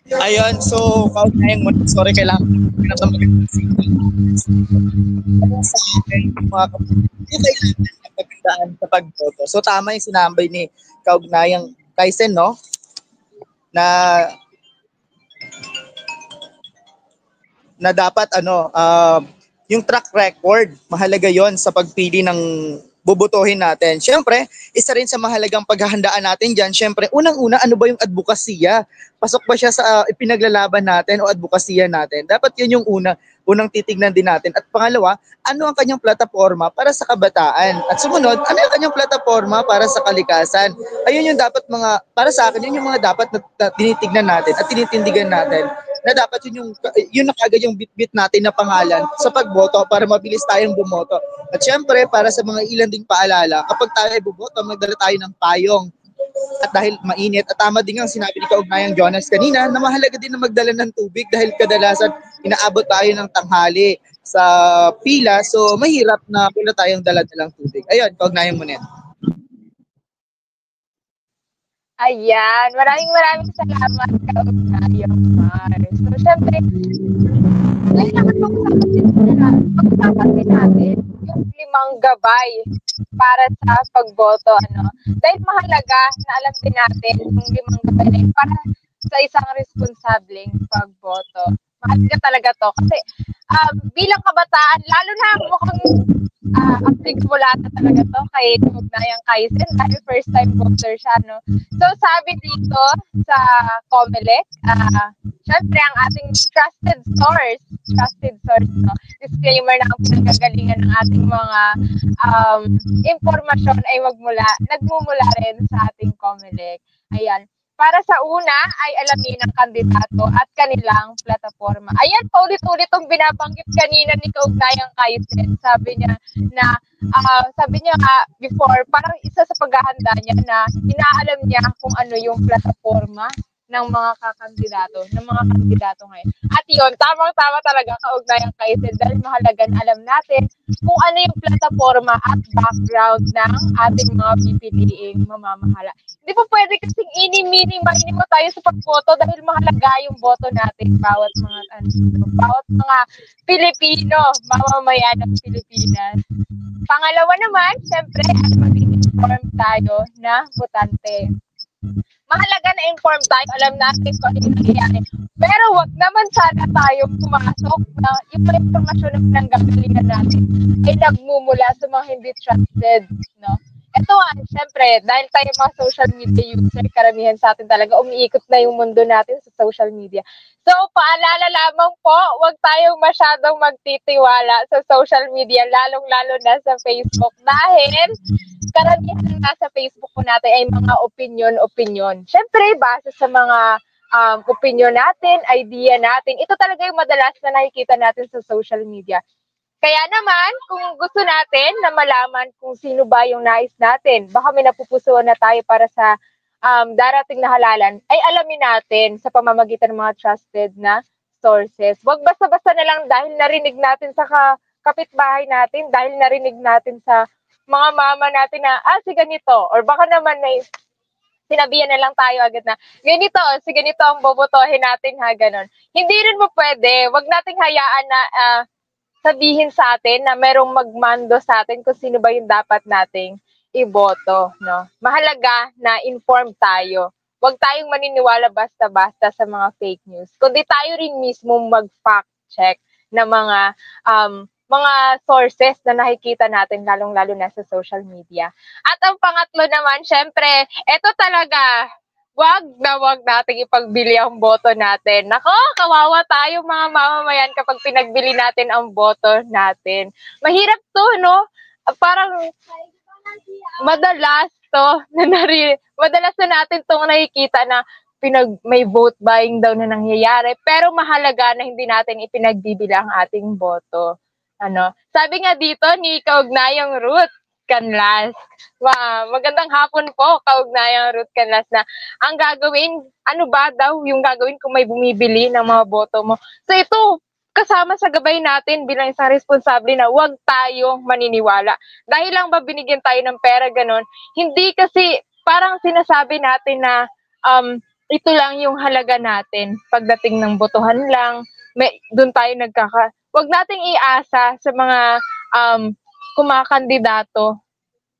Ayun, so kaugnayang mo, sorry, kailangan magandaan sa pagboto. So tama yung sinambay ni kaugnayang Kaisen, no? Na dapat yung track record, mahalaga yon sa pagpili ng bubutuhin natin. Siyempre, isa rin sa mahalagang paghahandaan natin dyan, siyempre, unang-una, ano ba yung advokasya? Pasok ba siya sa ipinaglalaban natin o advokasya natin? Dapat yun yung unang titignan din natin. At pangalawa, ano ang kanyang plataforma para sa kabataan? At sumunod, ano ang kanyang plataforma para sa kalikasan? Ayun yung dapat para sa akin, yun yung mga dapat na tinitignan natin at tinitindigan natin na dapat yun na kagad yung bit-bit natin na pangalan sa pagboto para mabilis tayong bumoto. At syempre, para sa mga ilan ding paalala, kapag tayo ay buboto, magdala tayo ng payong. At dahil mainit, at tama din ang sinabi ni kaugnayang Jonas kanina, na mahalaga din na magdala ng tubig dahil kadalasan inaabot tayo ng tanghali sa pila, so mahirap na wala tayong dala-dalang tubig. Ayun, kaugnayang mo net. Ayan, maraming salamat kaugnayang Mar. So, syempre, ngayon naman pag-usapan din natin yung 5 gabay para sa pagboto. Dahil mahalaga na alam din natin yung 5 gabay na yun para sa isang responsableng pagboto. Mahalaga talaga to. Kasi bilang kabataan, lalo na mukhang applicable ata talaga to kay Ugnayang Kaisen dahil first time voter siya, no? So, sabi dito sa COMELEC, syempre ang ating trusted source, no? Disclaimer na ang pinagagalingan ng ating mga impormasyon ay nagmumula rin sa ating COMELEC. Ayan. Para sa una ay alamin ng kandidato at kanilang plataforma. Ayan, paulit-ulit itong binabanggit kanina ni Kaugnayang Kaisen. Sabi niya before, parang isa sa paghahanda niya na inaalam niya kung ano yung plataforma ng mga kandidato ngayon. At yun, tamang-tama talaga Kaugnayang Kaisen dahil mahalaga na alam natin kung ano yung plataforma at background ng ating mga pipiliing mamamahala. Hindi po pwede kasing ini-mini mo tayo sa pagboto dahil mahalaga yung boto natin bawat mga Pilipino, mamamayan ng Pilipinas. Pangalawa naman, syempre, ay mag-inform tayo na botante. Mahalaga na inform tayo, alam natin kung ano yung nangyayari. Pero wag naman sana tayong pumasok na yung mga informasyon na pinanggagalingan natin ay nagmumula sa mga hindi trusted, no? Ito syempre, dahil tayo mga social media user, karamihan sa atin talaga, umiikot na yung mundo natin sa social media. So, paalala lamang po, wag tayong masyadong magtitiwala sa social media, lalong-lalo na sa Facebook. Dahil, karamihan na sa Facebook po natin ay mga opinion. Syempre, base sa mga opinion natin, idea natin, ito talaga yung madalas na nakikita natin sa social media. Kaya naman, kung gusto natin na malaman kung sino ba yung nais natin, baka may napupusuan na tayo para sa darating na halalan, ay alamin natin sa pamamagitan ng mga trusted na sources. Huwag basta-basta na lang dahil narinig natin sa kapitbahay natin, dahil narinig natin sa mga mama natin na, si ganito, or baka naman may sinabihan na lang tayo agad na, ganito, ganito ang bobotohin natin, ganon. Hindi rin mo pwede, wag nating hayaan na sabihin sa atin na merong magmando sa atin kung sino ba yung dapat nating iboto, no? Mahalaga na informed tayo. Huwag tayong maniniwala basta-basta sa mga fake news. Kundi tayo rin mismo mag-fact check na mga sources na nakikita natin lalong-lalo na sa social media. At ang pangatlo naman, syempre, ito talaga, wag nating ipagbili ang boto natin. Nako, kawawa tayo mga mamamayan kapag pinagbili natin ang boto natin. Mahirap to, no? Parang madalas na natin itong nakikita na may vote buying daw na nangyayari. Pero mahalaga na hindi natin ipinagbibili ang ating boto. Sabi nga dito ni Kaugnayang Ruth Canlas. Wow, magandang hapon po, Kaugnayang Ruth Canlas, na ang gagawin, ano ba daw yung gagawin kung may bumibili ng mga boto mo? So ito, kasama sa gabay natin bilang isang responsable na huwag tayong maniniwala. Dahil lang ba binigyan tayo ng pera, ganon? Hindi kasi parang sinasabi natin na ito lang yung halaga natin. Pagdating ng botohan lang, doon tayo huwag nating iasa sa mga kumakandidato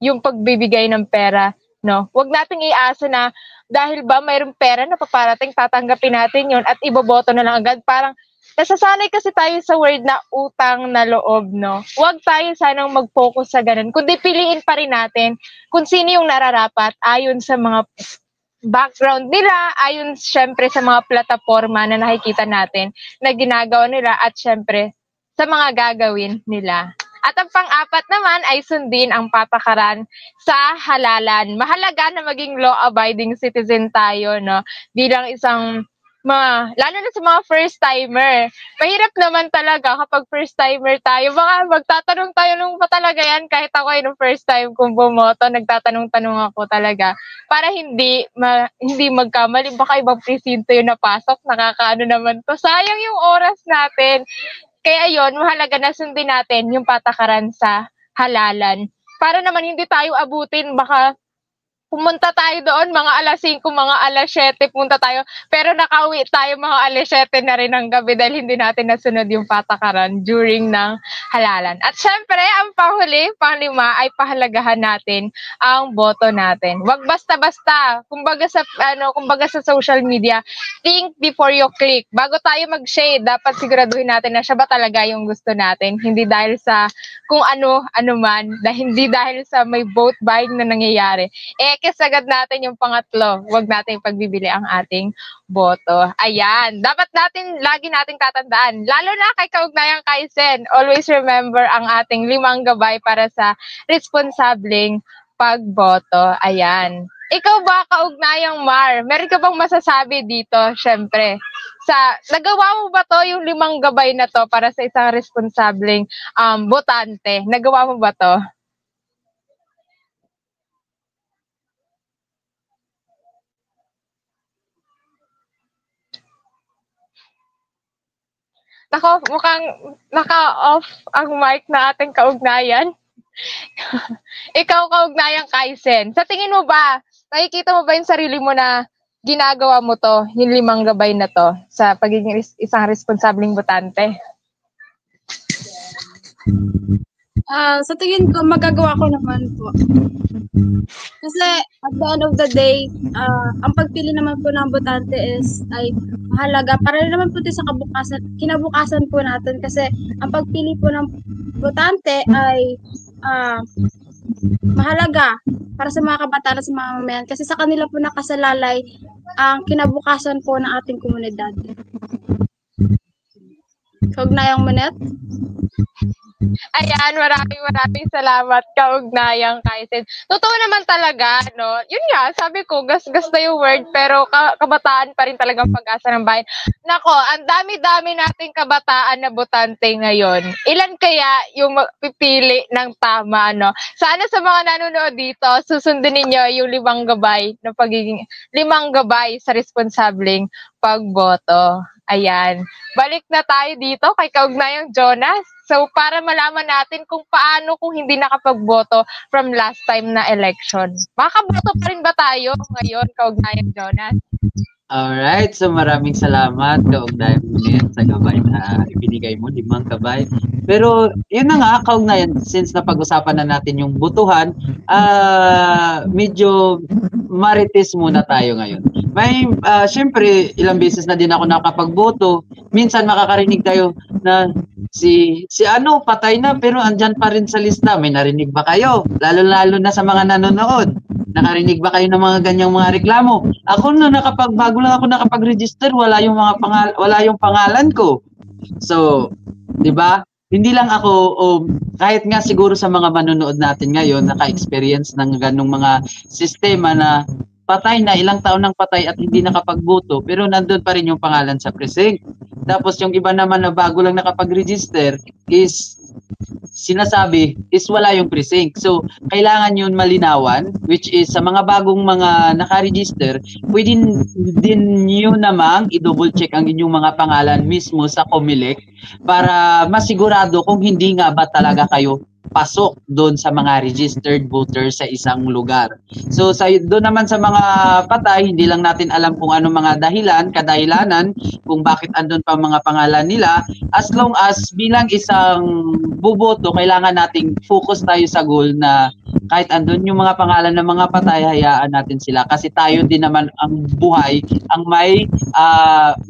yung pagbibigay ng pera, no? Huwag nating iasa na dahil ba mayroong pera na paparating, tatanggapin natin yun at iboboto na lang agad. Parang nasasanay kasi tayo sa word na utang na loob, no? Huwag tayo sanang mag-focus sa ganun. Kundi piliin pa rin natin kung sino yung nararapat ayon sa mga background nila, ayon syempre sa mga plataforma na nakikita natin na ginagawa nila at syempre sa mga gagawin nila. At ang pang-apat naman ay sundin ang patakaran sa halalan. Mahalaga na maging law-abiding citizen tayo, no? Bilang isang lalo na sa mga first-timer. Mahirap naman talaga kapag first-timer tayo. Baka magtatanong tayo nung pa talaga yan. Kahit ako ay nung first time kung bumoto, nagtatanong-tanong ako talaga. Para hindi magkamali. Baka ibang presinto yung napasok. Nakakaano naman to. Sayang yung oras natin. Kaya yon, mahalaga na sundin natin yung patakaran sa halalan. Para naman hindi tayo abutin, baka pumunta tayo doon, mga alas 5, mga alas 7, punta tayo. Pero nakauwi tayo mga alas 7 na rin ng gabi dahil hindi natin nasunod yung patakaran during ng halalan. At syempre, ang panglima ay pahalagahan natin ang boto natin. Huwag basta-basta. Kumbaga sa social media, think before you click. Bago tayo mag-shade, dapat siguraduhin natin na siya ba talaga yung gusto natin. Hindi dahil sa kung ano man, hindi dahil sa may vote buying na nangyayari. Kisagad natin yung pangatlo. Huwag natin pagbibili ang ating boto. Ayan. Dapat lagi nating tatandaan. Lalo na kay Kaugnayang Kaisen, always remember ang ating 5 gabay para sa responsableng pagboto. Ayan. Ikaw ba, Kaugnayang Mar? Meron ka bang masasabi dito? Syempre. Nagawa mo ba to yung 5 gabay na to para sa isang responsableng botante? Nagawa mo ba to? Mukhang naka-off ang mic na ating kaugnayan. Ikaw, Kaugnayang Kaisen, sa tingin mo ba, nakikita mo ba yung sarili mo na ginagawa mo to, yung 5 gabay na to, sa pagiging isang responsableng botante? Sa tingin ko, magagawa ko naman po. Kasi at the end of the day, ang pagpili naman po ng botante ay mahalaga para rin naman po ito sa kinabukasan po natin. Kasi ang pagpili po ng botante ay mahalaga para sa mga kabataan at sa mga mamayan. Kasi sa kanila po nakasalalay ang kinabukasan po ng ating komunidad. Kaugnayang Monet? Ayan, maraming salamat, Kaugnayang Kaisen. Totoo naman talaga, no? Yun nga, sabi ko, gas-gas na yung word, pero kabataan pa rin talagang pag-asa ng bayan. Nako, ang dami-dami nating kabataan na botante ngayon. Ilan kaya yung pipili ng tama, no? Sana sa mga nanonood dito, susundin ninyo yung 5 gabay na pagiging 5 gabay sa responsableng pagboto. Ayan. Balik na tayo dito kay Kaugnayang Jonas. So, para malaman natin kung paano kung hindi nakapagboto from last time na election. Makaboto pa rin ba tayo ngayon, Kaugnayang Jonas? Alright, so maraming salamat, Kaugnayang Monet, sa gabay na ibinigay mo, 5 gabay. Pero, yun na nga, Kaugnayan, since napag-usapan na natin yung botohan, medyo marites muna tayo ngayon. Syempre, ilang beses na din ako nakapagboto. Minsan makakarinig tayo na si ano, patay na, pero andyan pa rin sa lista. May narinig ba kayo? Lalo-lalo na sa mga nanonood. Nakarinig ba kayo ng mga ganyang mga reklamo? Ako na bago lang ako nakapag-register, wala yung pangalan ko. So, 'di ba? Hindi lang ako kahit nga siguro sa mga manonood natin ngayon naka-experience ng ganung mga sistema na patay na, ilang taon nang patay at hindi nakapagboto, pero nandun pa rin yung pangalan sa precinct. Tapos yung iba naman na bago lang nakapag-register is sinasabi is wala yung precinct. So, kailangan yun malinawan, which is sa mga bagong mga naka-register, pwede din nyo namang i-double check ang inyong mga pangalan mismo sa COMELEC para masigurado kung hindi nga ba talaga kayo pasok doon sa mga registered voters sa isang lugar. So doon naman sa mga patay, hindi lang natin alam kung ano mga kadahilanan kung bakit andun pa mga pangalan nila. As long as bilang isang buboto, kailangan nating focus tayo sa goal na kahit andun yung mga pangalan ng mga patay, hayaan natin sila. Kasi tayo din naman ang buhay, ang may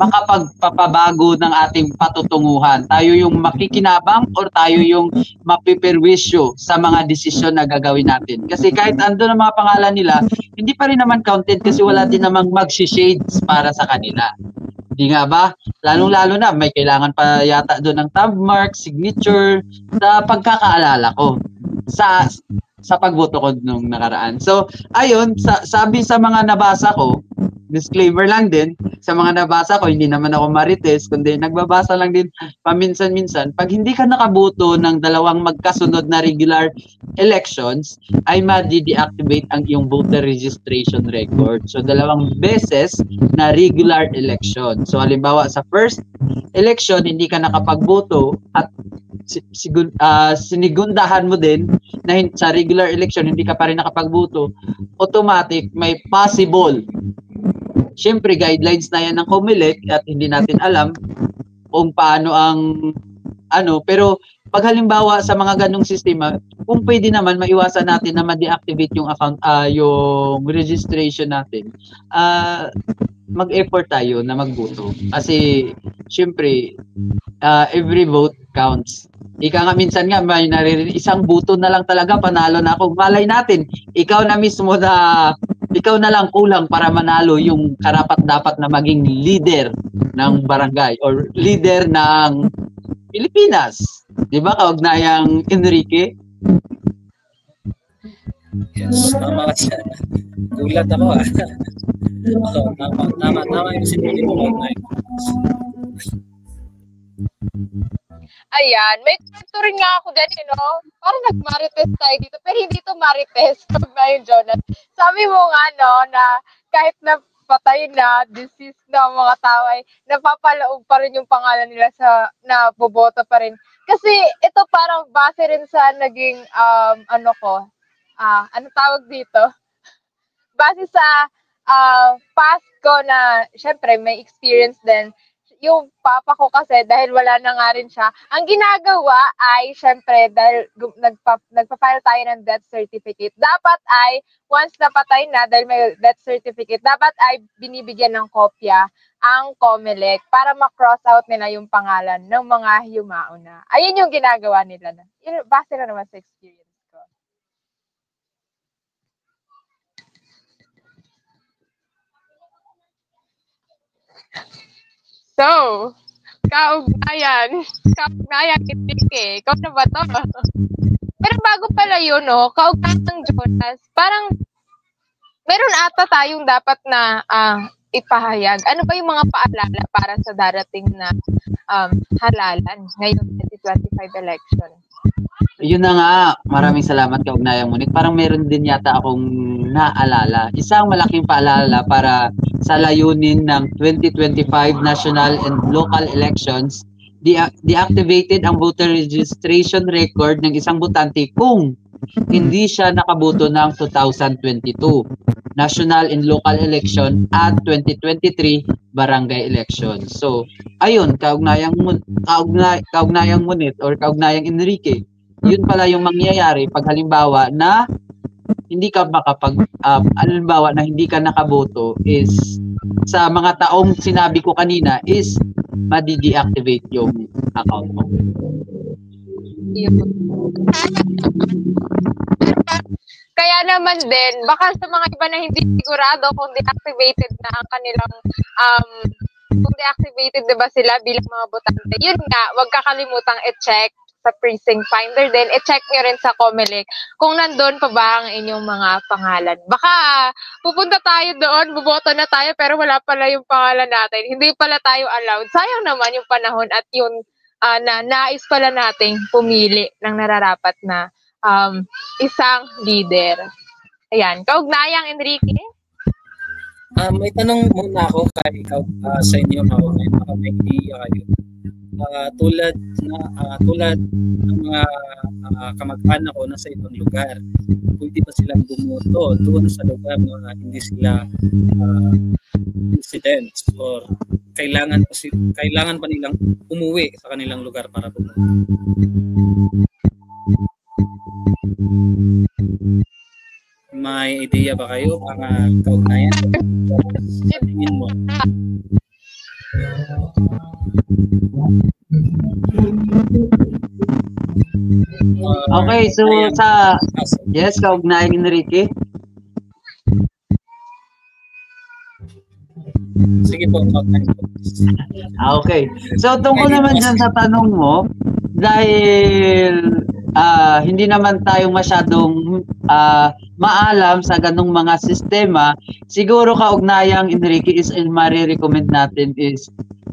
makapagpapabago ng ating patutunguhan. Tayo yung makikinabang or tayo yung mapiperwisyo sa mga desisyon na gagawin natin. Kasi kahit andun ang mga pangalan nila, hindi pa rin naman counted kasi wala din namang mag-shades para sa kanila. Di nga ba? Lalong-lalo na, may kailangan pa yata doon ng thumb mark, signature, sa pagkakaalala ko sa pagboto ko nung nakaraan. So, ayun, sabi sa mga nabasa ko, disclaimer lang din, sa mga nabasa ko, hindi naman ako marites, kundi nagbabasa lang din paminsan-minsan. Pag hindi ka nakaboto ng dalawang magkasunod na regular elections, ay ma-deactivate ang iyong voter registration record. So, dalawang beses na regular election. So, halimbawa sa first election, hindi ka nakapagboto at sinigundahan mo din na sa regular election, hindi ka pa rin nakapagboto, automatic, may possible. Siyempre, guidelines na yan ng COMELEC at hindi natin alam kung paano ang pero pag halimbawa sa mga ganong sistema, kung pwede naman maiwasan natin na ma-deactivate yung account, yung registration natin, mag-effort tayo na magboto. Kasi, siyempre, every vote counts. Ika nga minsan nga, may naririnig, isang boto na lang talaga, panalo na ako. Malay natin, ikaw na lang kulang para manalo yung karapat-dapat na maging leader ng barangay or leader ng Pilipinas. Di ba, kaugnayang Enrique? Yes, tama ka. Gulat ako So, tama yung sinabi mo kaugnay. Ayan, may kwento rin nga ako dyan, parang nag-marites tayo dito, pero hindi to marites, ngayon, Jonas. Sabi mo nga, na kahit na patay na, deceased na ang mga tao ay napapalaog pa rin yung pangalan nila na boboto pa rin. Kasi ito parang base rin sa naging, ano tawag dito? Base sa past ko na, syempre, may experience din. Yung papa ko kasi, dahil wala na nga rin siya, ang ginagawa ay, syempre, dahil nagpa-file tayo ng death certificate, dapat ay, once napatay na, dahil may death certificate, dapat ay binibigyan ng kopya ang COMELEC para ma-cross out nila yung pangalan ng mga yumao na. Ayun yung ginagawa nila. Yun, base na naman sa experience ko. So, kaugnayan, Enrique, ikaw na ba to? Pero bago pala yun, kaugnayan ng Jonas, parang meron ata tayong dapat na ipahayag. Ano ba yung mga paalala para sa darating na halalan ngayong 2025 election? Yun na nga, maraming salamat kaugnayang Monique. Parang meron din yata akong naalala. Isang malaking paalala para sa layunin ng 2025 national and local elections, deactivated ang voter registration record ng isang botante kung hindi siya nakaboto ng 2022 national and local election at 2023 barangay election. So, ayun, kaugnayang Munit or kaugnayang Enrique, yun pala yung mangyayari pag halimbawa na hindi ka halimbawa na hindi ka nakaboto is sa mga taong sinabi ko kanina is ma-deactivate yung account mo. Kaya naman din, baka sa mga iba na hindi sigurado kung deactivated na ang kanilang kung deactivated na ba sila bilang mga botante. Yun nga, huwag kakalimutang i-check sa precinct finder din. I-check nyo rin sa COMELEC kung nandun pa ba ang inyong mga pangalan. Baka pupunta tayo doon, buboto na tayo, pero wala pala yung pangalan natin. Hindi pala tayo allowed. Sayang naman yung panahon at yung na nais pala nating pumili ng nararapat na isang leader. Ayan. Kaugnayang Enrique? May tanong muna ako kay ikaw sa inyo, mga may idea kayo. Tulad ng mga kamag-anak ko nasa ibang lugar, pwede ba silang bumoto doon sa lugar na hindi sila residents or kailangan pa nilang umuwi sa kanilang lugar para bumoto? May idea ba kayo para kaugnayan? Sa tingin mo? Okay, so yes, kaugnayan Enrique. Sige po, kaugnayan po. Okay. So tungkol naman dyan sa tanong mo, dahil hindi naman tayo masyadong maalam sa ganong mga sistema, siguro kaugnayang Enrique is marirecommend natin is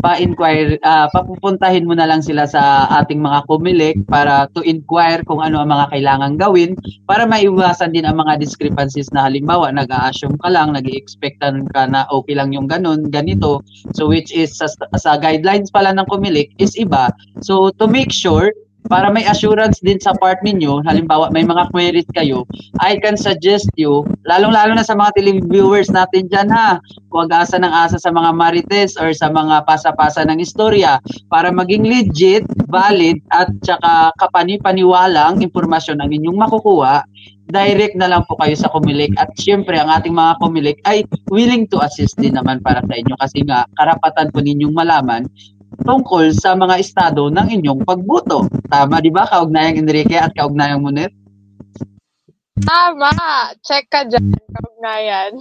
pa-inquire, papupuntahin mo na lang sila sa ating mga Comelec para to inquire kung ano ang mga kailangan gawin para maiwasan din ang mga discrepancies na halimbawa nag-a-assume ka lang, nag-i-expect ka na okay lang yung ganun, ganito. So which is sa guidelines pala ng Comelec is iba. So to make sure para may assurance din sa part ninyo, halimbawa may mga queries kayo, I can suggest you, lalong-lalo na sa mga televiewers natin dyan ha, huwag asa ng asa sa mga marites or sa mga pasa-pasa ng istorya para maging legit, valid at saka kapani-paniwalang impormasyon ang inyong makukuha, direct na lang po kayo sa Comelec at syempre ang ating mga Comelec ay willing to assist din naman para sa inyo kasi nga karapatan po ninyong malaman tungkol sa mga estado ng inyong pagboto. Tama, di ba? Kaugnayang Enrique at kaugnayang Monet? Tama! Check ka dyan, kaugnayan.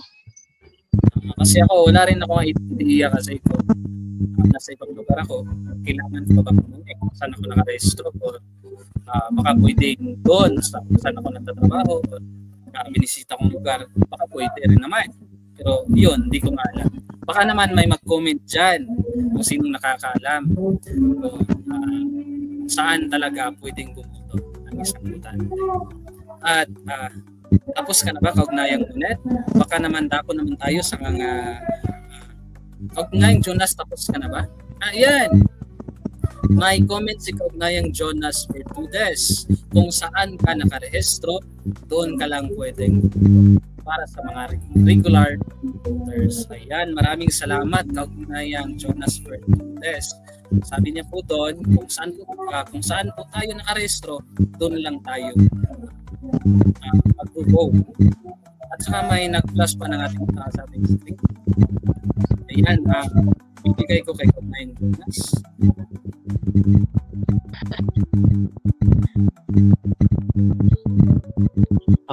Kasi ako, wala rin ako idea kasi ko nasa ibang lugar ako. Kailangan ko ba pumunta kung saan ako nakarehistro o baka pwedeng doon saan ako nagtatrabaho o binisita kong lugar, baka pwede rin naman. Pero yun, hindi ko nga alam. Baka naman may mag-comment dyan kung sino nakakaalam o saan talaga pwedeng bumoto ang isang botante. At tapos ka na ba kaugnayang Monet? Baka naman dapo naman tayo sa mga kaugnayang Jonas, tapos ka na ba? Ayan! May comment si kaugnayang Jonas Bertudes. Kung saan ka nakarehistro, doon ka lang pwedeng para sa mga regular voters. Ayan, maraming salamat kaugnayang Jonas Bertudes. Sabi niya po doon, kung saan po tayo nakarehistro, doon lang tayo mag-vote. At saka may nag-plus pa ng ating sabing string. Ayan, bibigay ko kay kaugnayang Jonas.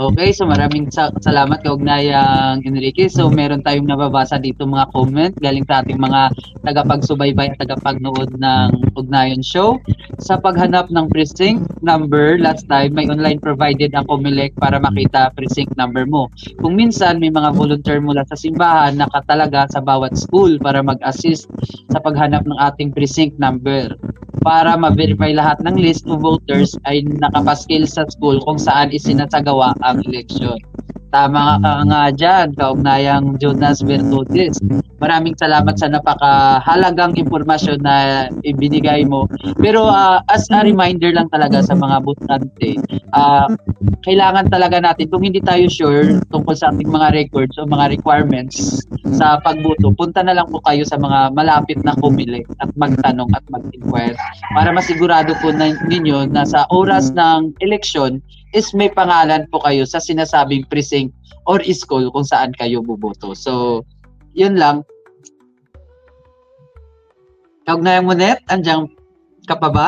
Okay, so maraming salamat kaugnayang Enrique. So meron tayong nababasa dito mga comment galing sa ating mga tagapagsubaybay at tagapagnood ng Ugnayan Show. Sa paghanap ng precinct number, last time may online provided ang Comelec para makita precinct number mo. Kung minsan may mga volunteer mula sa simbahan na katalaga sa bawat school para mag-assist sa paghanap ng ating precinct number para ma-verify lahat ng list of voters ay nakapaskil sa school kung saan isinasagawa ang eleksyon. Tama ka nga dyan, kaugnayang Jonas Bertudes. Maraming salamat sa napakahalagang impormasyon na ibinigay mo. Pero as a reminder lang talaga sa mga botante, kailangan talaga natin, kung hindi tayo sure tungkol sa ating mga records o mga requirements sa pagboto, punta na lang po kayo sa mga malapit na Comelec at magtanong at mag-inquire para masigurado po ninyo na sa oras ng eleksyon is may pangalan po kayo sa sinasabing precinct or school kung saan kayo buboto. So, yun lang. Kaugnayang Monet, andiyan ka pa ba?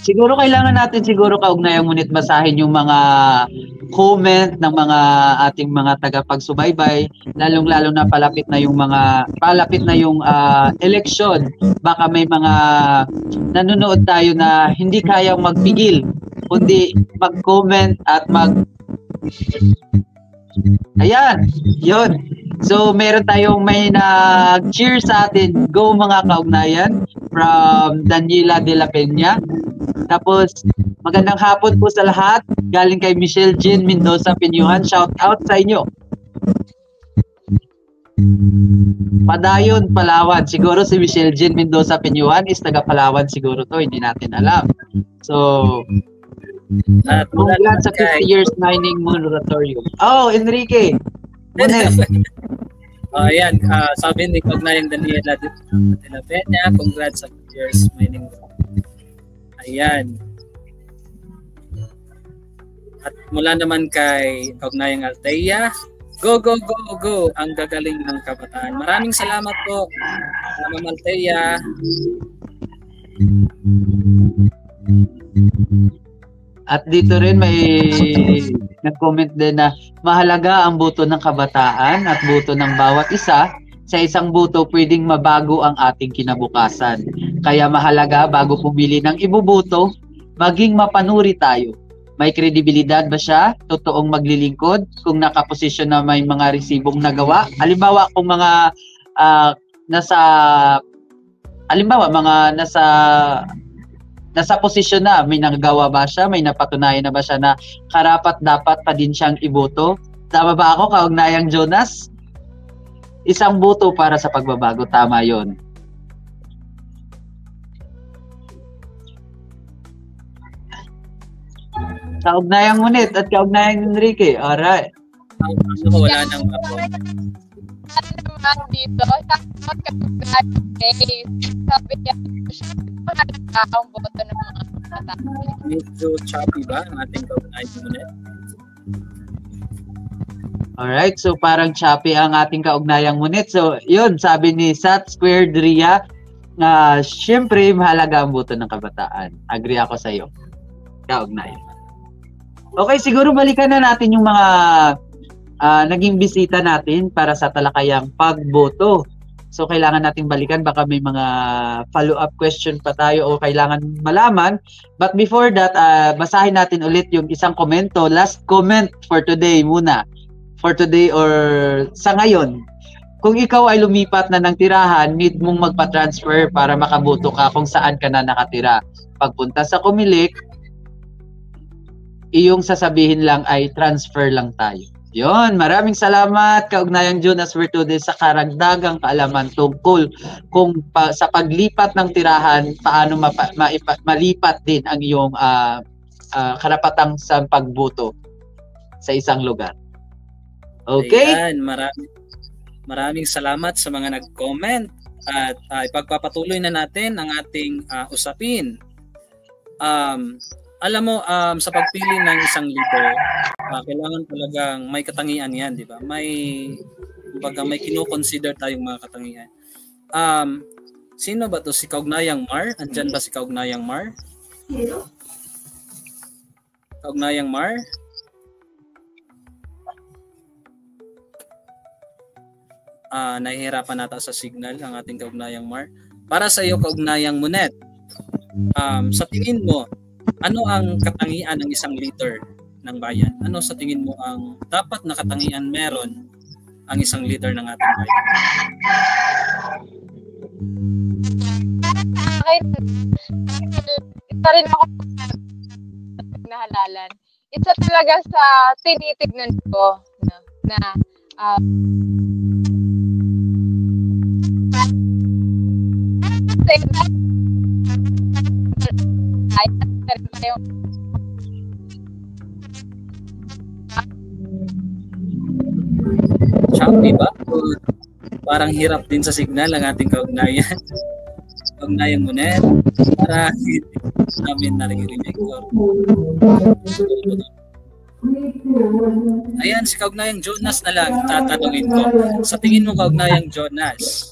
Siguro kailangan natin kaugnayang Monet basahin yung mga comment ng mga ating mga tagapagsubaybay, lalong-lalo na palapit na yung election. Baka may mga nanonood tayo na hindi kayang magpigil kundi mag-comment at Ayan, yun. So, meron tayong may nag-cheer sa atin. Go mga kaugnayan from Daniela de la Peña. Tapos, magandang hapon po sa lahat. Galing kay Michelle Jean Mendoza Pinyuhan. Shout out sa inyo. Padayon, Palawan. Siguro si Michelle Jean Mendoza Pinyuhan is taga Palawan siguro to. Hindi natin alam. So, congrats sa 50 years mining moratorium. Oh, Enrique. Ayan, sabi ni kaugnayang Daniela de la Peña, congrats sa 50 years mining. Ayan. At mula naman kay kaugnayang Althea, go, go, go, go, ang gagaling ng kabataan. Maraming salamat po, Ma'am Althea. At dito rin may nag-comment din na mahalaga ang boto ng kabataan at boto ng bawat isa sa isang boto pwedeng mabago ang ating kinabukasan. Kaya mahalaga bago pumili ng iboboto, maging mapanuri tayo. May kredibilidad ba siya? Totoong maglilingkod? Kung nakaposisyon na may mga resibong nagawa? Halimbawa, kung mga nasa posisyon na, may nagawa ba siya? May napatunayan na ba siya na karapat-dapat pa din siyang iboto? Tama ba ako, Kaugnayang Jonas? Isang boto para sa pagbabago. Tama yon. Kaugnayang Munit at Kaugnayang Enrique. Alright. Wala nang ako. Naman dito, tapos sabi niya, ang boto ng mga bata. Medyo choppy ba ang ating Kaugnayang Munit? Alright, so parang choppy ang ating Kaugnayang Munit. So, yun, sabi ni Sat Squared Ria, syempre, mahalaga ang boto ng kabataan. Agree ako sa iyo. Kaugnay. Okay, siguro balikan na natin yung mga naging bisita natin para sa talakayang pagboto. So, kailangan nating balikan. Baka may mga follow-up question pa tayo o kailangan malaman. But before that, basahin natin ulit yung isang komento. Last comment for today muna. For today or sa ngayon, kung ikaw ay lumipat na ng tirahan, need mong magpa-transfer para makaboto ka kung saan ka na nakatira. Pagpunta sa Comelec, iyong sasabihin lang ay transfer lang tayo. Yon, maraming salamat Kaugnayang Jonas Vertude sa karagdagang kaalaman tungkol kung sa paglipat ng tirahan, paano malipat din ang iyong karapatang sa pagboto sa isang lugar. Okay? Ayan, maraming salamat sa mga nag-comment at ipagpapatuloy na natin ang ating usapin. Alam mo, sa pagpili ng isang leader, kailangan talagang may katangian yan, di ba? May kino-consider tayong mga katangian. Sino ba to? Si Kaugnayang Mar? Andyan ba si Kaugnayang Mar? Kaugnayang Mar? Nahihirapan nata sa signal ang ating Kaugnayang Mar. Para sa iyo, Kaugnayang Munet, sa tingin mo, ano ang katangian ng isang leader ng bayan? Ano sa tingin mo ang dapat na katangian meron ang isang leader ng ating bayan? Isa rin ako nahalalan. Isa talaga sa tinitignan ko na Choppy ba? Parang hirap din sa signal ang ating kaugnayan. Kaugnayan mo net. Para namin naririnig ko. Ayan, si Kaugnayang Jonas na lang tatanungin ko. Sa tingin mo, Kaugnayang Jonas,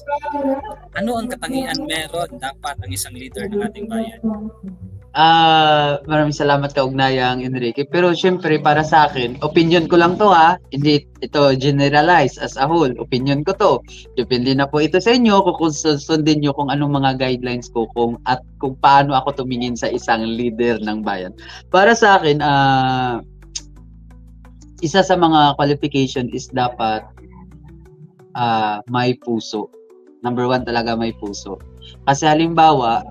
ano ang katangian meron dapat ang isang leader ng ating bayan? Maraming salamat Kaugnayang Enrique. Pero syempre para sa akin, opinion ko lang to hindi ito generalize as a whole. Opinion ko to. Depende na po ito sa inyo kung sundin nyo kung anong mga guidelines ko kung paano ako tumingin sa isang leader ng bayan. Para sa akin, isa sa mga qualification is dapat may puso. Number 1 talaga may puso. Kasi halimbawa,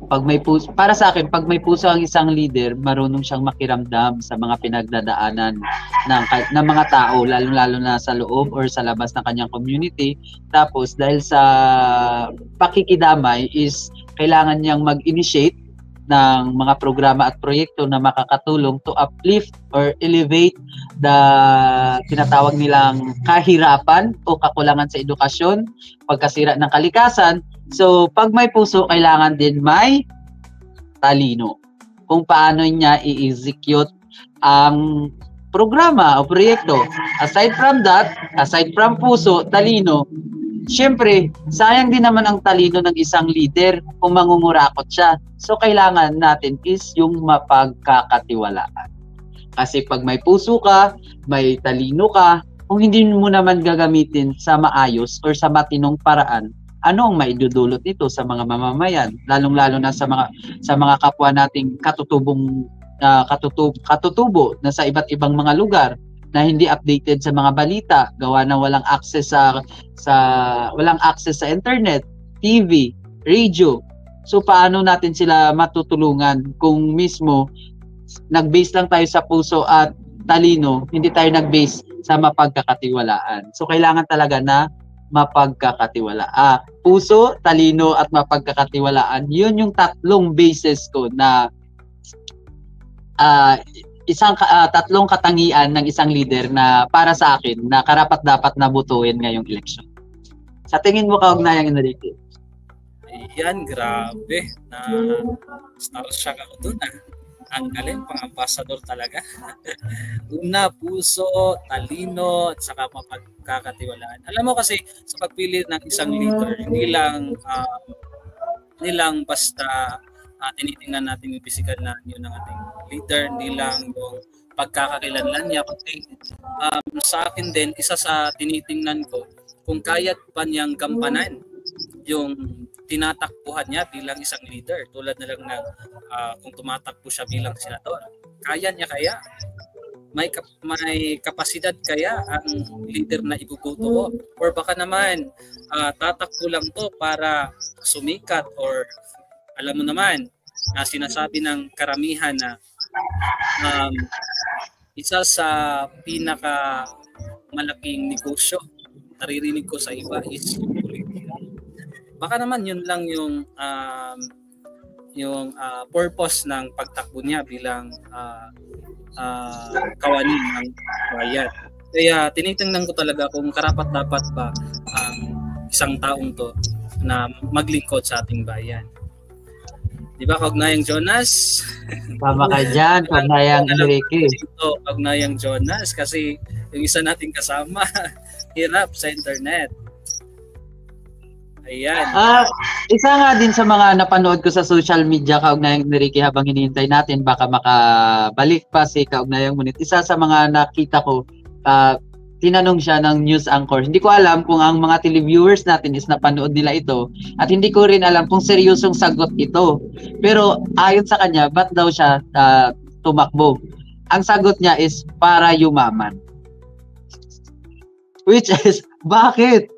pag may puso, para sa akin, pag may puso ang isang leader, marunong siyang makiramdam sa mga pinagdadaanan ng mga tao, lalo-lalo na sa loob or sa labas ng kanyang community. Tapos, dahil sa pakikidamay is kailangan niyang mag-initiate ng mga programa at proyekto na makakatulong to uplift or elevate the tinatawag nilang kahirapan o kakulangan sa edukasyon, pagkasira ng kalikasan. So, pag may puso, kailangan din may talino kung paano niya i-execute ang programa o proyekto. Aside from that, aside from puso, talino, syempre, sayang din naman ang talino ng isang leader kung mangungurakot siya. So, kailangan natin is yung mapagkakatiwalaan. Kasi pag may puso ka, may talino ka, kung hindi mo naman gagamitin sa maayos or sa matinong paraan, ano ang maidudulot nito sa mga mamamayan, lalong-lalo na sa mga kapwa nating katutubo na sa iba't ibang mga lugar na hindi updated sa mga balita, gawa na walang access sa internet, TV, radio. So paano natin sila matutulungan kung mismo nag-base lang tayo sa puso at talino, hindi tayo nag-base sa mapagkakatiwalaan. So kailangan talaga na mapagkakatiwalaan. Puso, talino at mapagkakatiwalaan. Yun yung tatlong bases ko na tatlong katangian ng isang leader na para sa akin na karapat-dapat na butuin ngayong eleksyon. Sa tingin mo, kaugnayang Enrique? Ayan, grabe. Star-shock ako dun Ang galing, pang-ambasador talaga. Una, puso, talino, at saka mapagkakatiwalaan. Alam mo kasi, sa pagpili ng isang leader, hindi lang basta tinitingnan natin yung physical na yun ng ating leader, hindi lang yung pagkakakilanlan niya. Kundi, sa akin din, isa sa tinitingnan ko, kung kaya pa niyang gampanan yung tinatakbuhan niya bilang isang leader, tulad na lang na kung tumatakbo siya bilang senador, kaya niya kaya? May kapasidad kaya ang leader na ibubuto ko? Or baka naman tatakbo lang to para sumikat, or alam mo naman na sinasabi ng karamihan na isa sa pinaka malaking negosyo naririnig ko sa iba is politika. Baka naman yun lang yung purpose ng pagtakbo niya bilang kawani ng bayan. Kaya tinitingnan ko talaga kung karapat-dapat ba isang taong to na maglingkod sa ating bayan. Di ba, Kaugnayang Jonas? Tama ka dyan, Kaugnayang Enrique. Kaugnayang Jonas, kasi yung isa nating kasama, hirap sa internet. Ayan. Isa nga din sa mga napanood ko sa social media, Kaugnayang Enrique, habang hinihintay natin, baka makabalik pa si Kaugnayang Munit. Isa sa mga nakita ko, tinanong siya ng news anchor. Hindi ko alam kung ang mga televiewers natin is napanood nila ito, at hindi ko rin alam kung seryosong sagot ito. Pero ayon sa kanya, ba't daw siya tumakbo? Ang sagot niya is para yumaman. Which is, bakit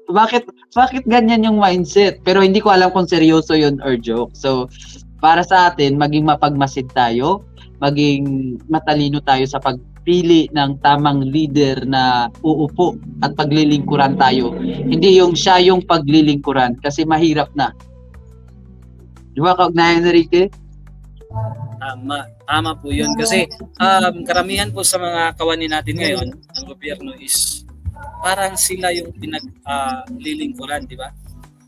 ganyan yung mindset? Pero hindi ko alam kung seryoso yun or joke. So, para sa atin, maging mapagmasid tayo, maging matalino tayo sa pagpili ng tamang leader na uupo at paglilingkuran tayo. Hindi yung siya yung paglilingkuran, kasi mahirap na. Di ba, Kaugnayang Enrique? Tama po yun. Kasi karamihan po sa mga kawani natin ngayon ng gobyerno is parang sila yung pinaglilingkuran, di ba?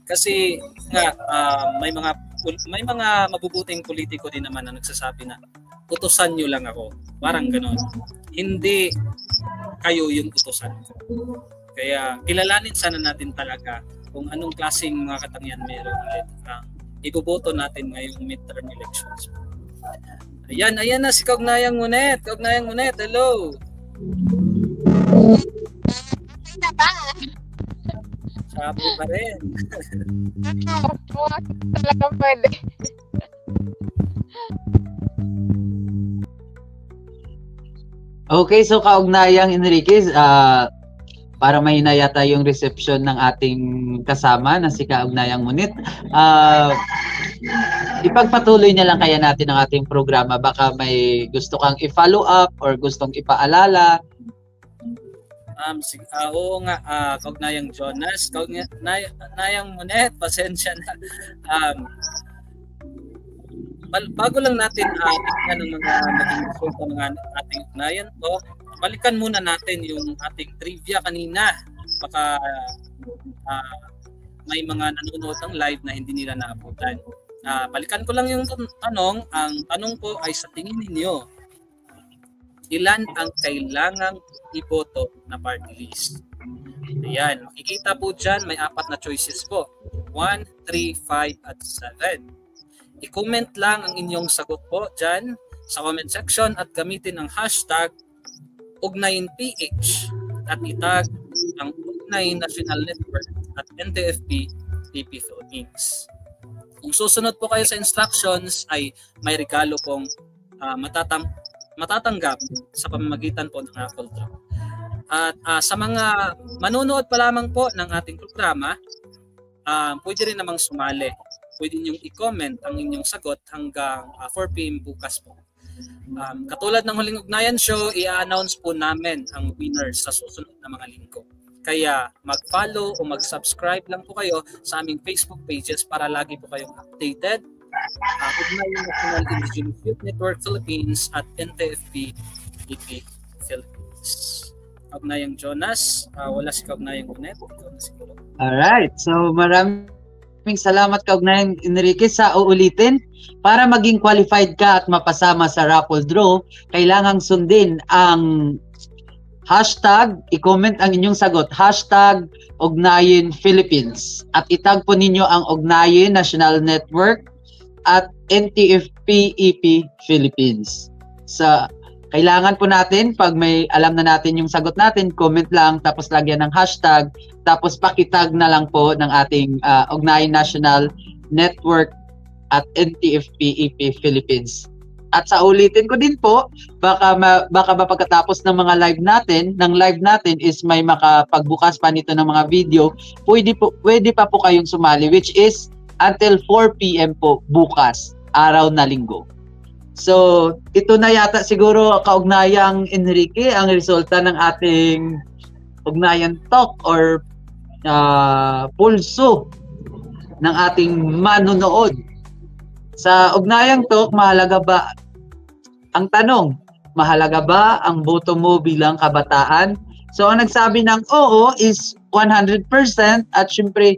Kasi nga may mga mabubuting politiko din naman na nagsasabi na utusan nyo lang ako. Parang gano'n. Hindi kayo yung utusan ko. Kaya kilalanin sana natin talaga kung anong klaseng mga katangian meron ulit iboboto natin ngayong midterm elections. Ayan na si Kaugnayang Munit. Kaugnayang Munit, hello! Na ba? Sabi pa rin. Talaga pwede. Okay, so Kaugnayang Enrique, para mahinaya tayong reception ng ating kasama na si Kaugnayang Munit, ipagpatuloy na lang kaya natin ang ating programa. Baka may gusto kang i-follow up or gustong ipaalala. Oo nga, Kaugnayang Jonas, Kaugnayang Munit, pasensya na. Bago lang natin tingnan ng mga naging resulta ng ating ugnayan to, balikan muna natin yung ating trivia kanina. Baka may mga nanonood ng live na hindi nila naabutan. Balikan ko lang yung tanong. Ang tanong ko ay, sa tingin ninyo, ilan ang kailangang iboto na party list? Ayan, makikita po dyan, may 4 na choices po. 1, 3, 5, at 7. I-comment lang ang inyong sagot po dyan sa comment section at gamitin ang hashtag #UgnayinPH. at itag ang Ugnay National Network at NTFP EP Philippines. Kung susunod po kayo sa instructions ay may regalo pong matatanggap sa pamamagitan po ng raffle draw. At sa mga manonood pa lamang po ng ating programa, pwede rin namang sumali. Pwede niyong i-comment ang inyong sagot hanggang 4 p.m. bukas po. Katulad ng Huling Ugnayan Show, i-announce po namin ang winners sa susunod na mga linggo. Kaya mag-follow o mag-subscribe lang po kayo sa aming Facebook pages para lagi po kayong updated. Ugnayan National Indigenous Youth Network Philippines at NTFP EP Philippines. Kaugnayang Jonas, wala si Kaugnayang Unet. Alright, so maraming salamat Kaugnayang Enrique sa uulitin. Para maging qualified ka at mapasama sa raffle draw, kailangang sundin ang hashtag, i-comment ang inyong sagot, hashtag Ugnayan Philippines. At itag po ninyo ang Ugnayan National Network at NTFP EP Philippines. Sa kailangan po natin, pag may alam na natin yung sagot natin, comment lang, tapos lagyan ng hashtag, tapos pakitag na lang po ng ating Ugnayan National Network at NTFP EP Philippines. At sa ulitin ko din po, baka ba pagkatapos ng mga live natin is may makapagbukas pa nito ng mga video, pwede pa po kayong sumali, which is until 4 p.m. po bukas, araw na linggo. So, ito na yata siguro Kaugnayang Enrique ang resulta ng ating Ugnayan Talk or pulso ng ating manonood. Sa Ugnayang Talk, mahalaga ba? Ang tanong, mahalaga ba ang boto mo bilang kabataan? So, ang nagsabi ng oo is 100% at syempre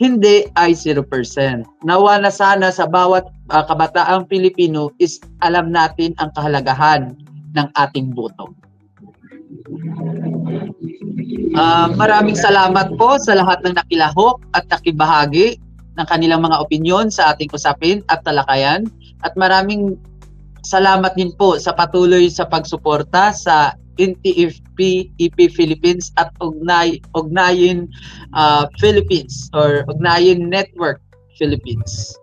hindi ay 0%. Nawa na sana sa bawat kabataang Pilipino is alam natin ang kahalagahan ng ating boto. Maraming salamat po sa lahat ng nakilahok at nakibahagi ng kanilang mga opinyon sa ating usapin at talakayan. At maraming salamat din po sa patuloy sa pagsuporta sa NTFP EP Philippines at Ugnayan Philippines or Ugnayan Network Philippines.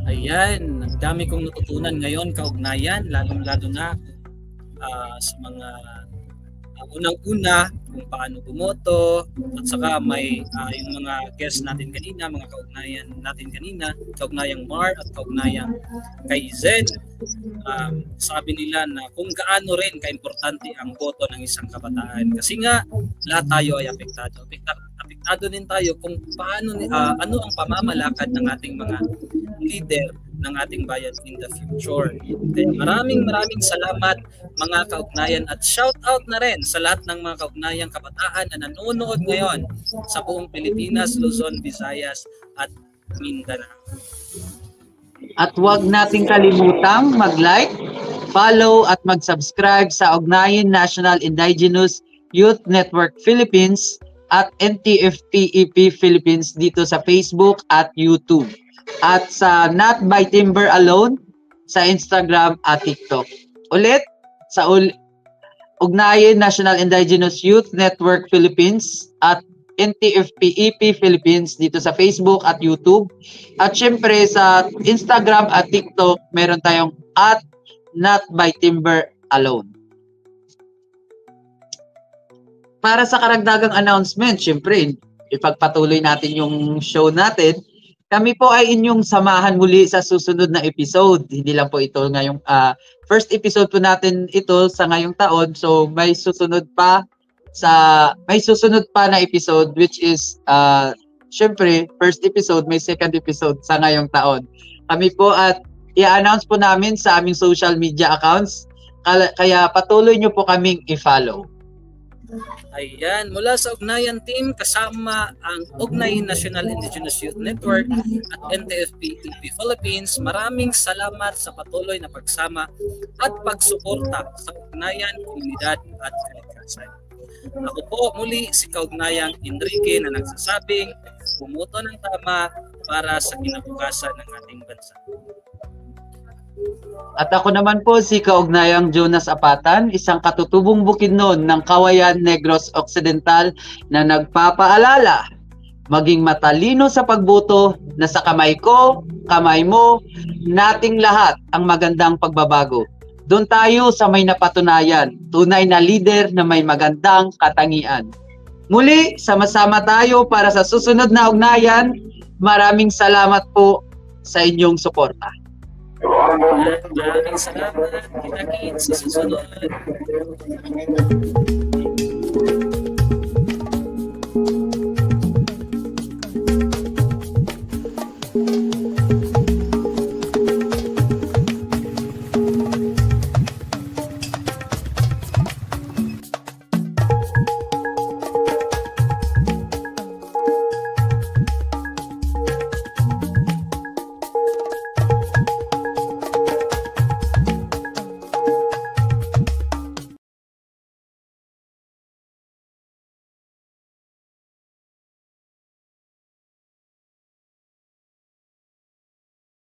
Ayan, ang dami kong natutunan ngayon Kaugnayan, lalong-lalo na sa mga unang-una kung paano bumoto at saka may yung mga guests natin kanina, mga kaugnayan natin kanina, Kaugnayang Mar at Kaugnayang kay Zen. Sabi nila na kung gaano rin kaimportante ang boto ng isang kabataan kasi nga lahat tayo ay apektado din tayo kung paano ano ang pamamalakad ng ating mga leader ng ating bayan in the future. Kaya maraming salamat mga kaugnayan at shout out na rin sa lahat ng mga kaugnayang kabataan na nanonood ngayon sa buong Pilipinas, Luzon, Visayas at Mindanao. At huwag nating kalimutang mag-like, follow at mag-subscribe sa Ugnayan National Indigenous Youth Network Philippines at NTFP EP Philippines dito sa Facebook at YouTube. At sa Not by Timber Alone sa Instagram at TikTok. Ulit, sa Ugnayan National Indigenous Youth Network Philippines at NTFP EP Philippines dito sa Facebook at YouTube. At syempre sa Instagram at TikTok, meron tayong at Not by Timber Alone. Para sa karagdagang announcement, syempre, ipagpatuloy natin yung show natin. Kami po ay inyong samahan muli sa susunod na episode. Hindi lang po ito ngayong first episode po natin ito sa ngayong taon. So may susunod pa na episode which is syempre first episode, may second episode sa ngayong taon. Kami po at i-announce po namin sa aming social media accounts. Kaya patuloy nyo po kaming i-follow. Ayan, mula sa Ugnayan Team, kasama ang Ugnayan National Indigenous Youth Network at NTFP EP Philippines, maraming salamat sa patuloy na pagsama at pagsuporta sa Ugnayan, komunidad at kalikasan. Ako po muli si Kaugnayang Enrique na nagsasabing bumoto ng tama para sa kinabukasan ng ating bansa. At ako naman po si Kaugnayang Jonas Apatan, isang katutubong Bukidnon ng Kawayan Negros Occidental na nagpapaalala maging matalino sa pagboto na sa kamay ko, kamay mo, nating lahat ang magandang pagbabago. Doon tayo sa may napatunayan, tunay na leader na may magandang katangian. Muli, sama-sama tayo para sa susunod na ugnayan. Maraming salamat po sa inyong suporta. Maraming salamat. Kita-kits sa susunod.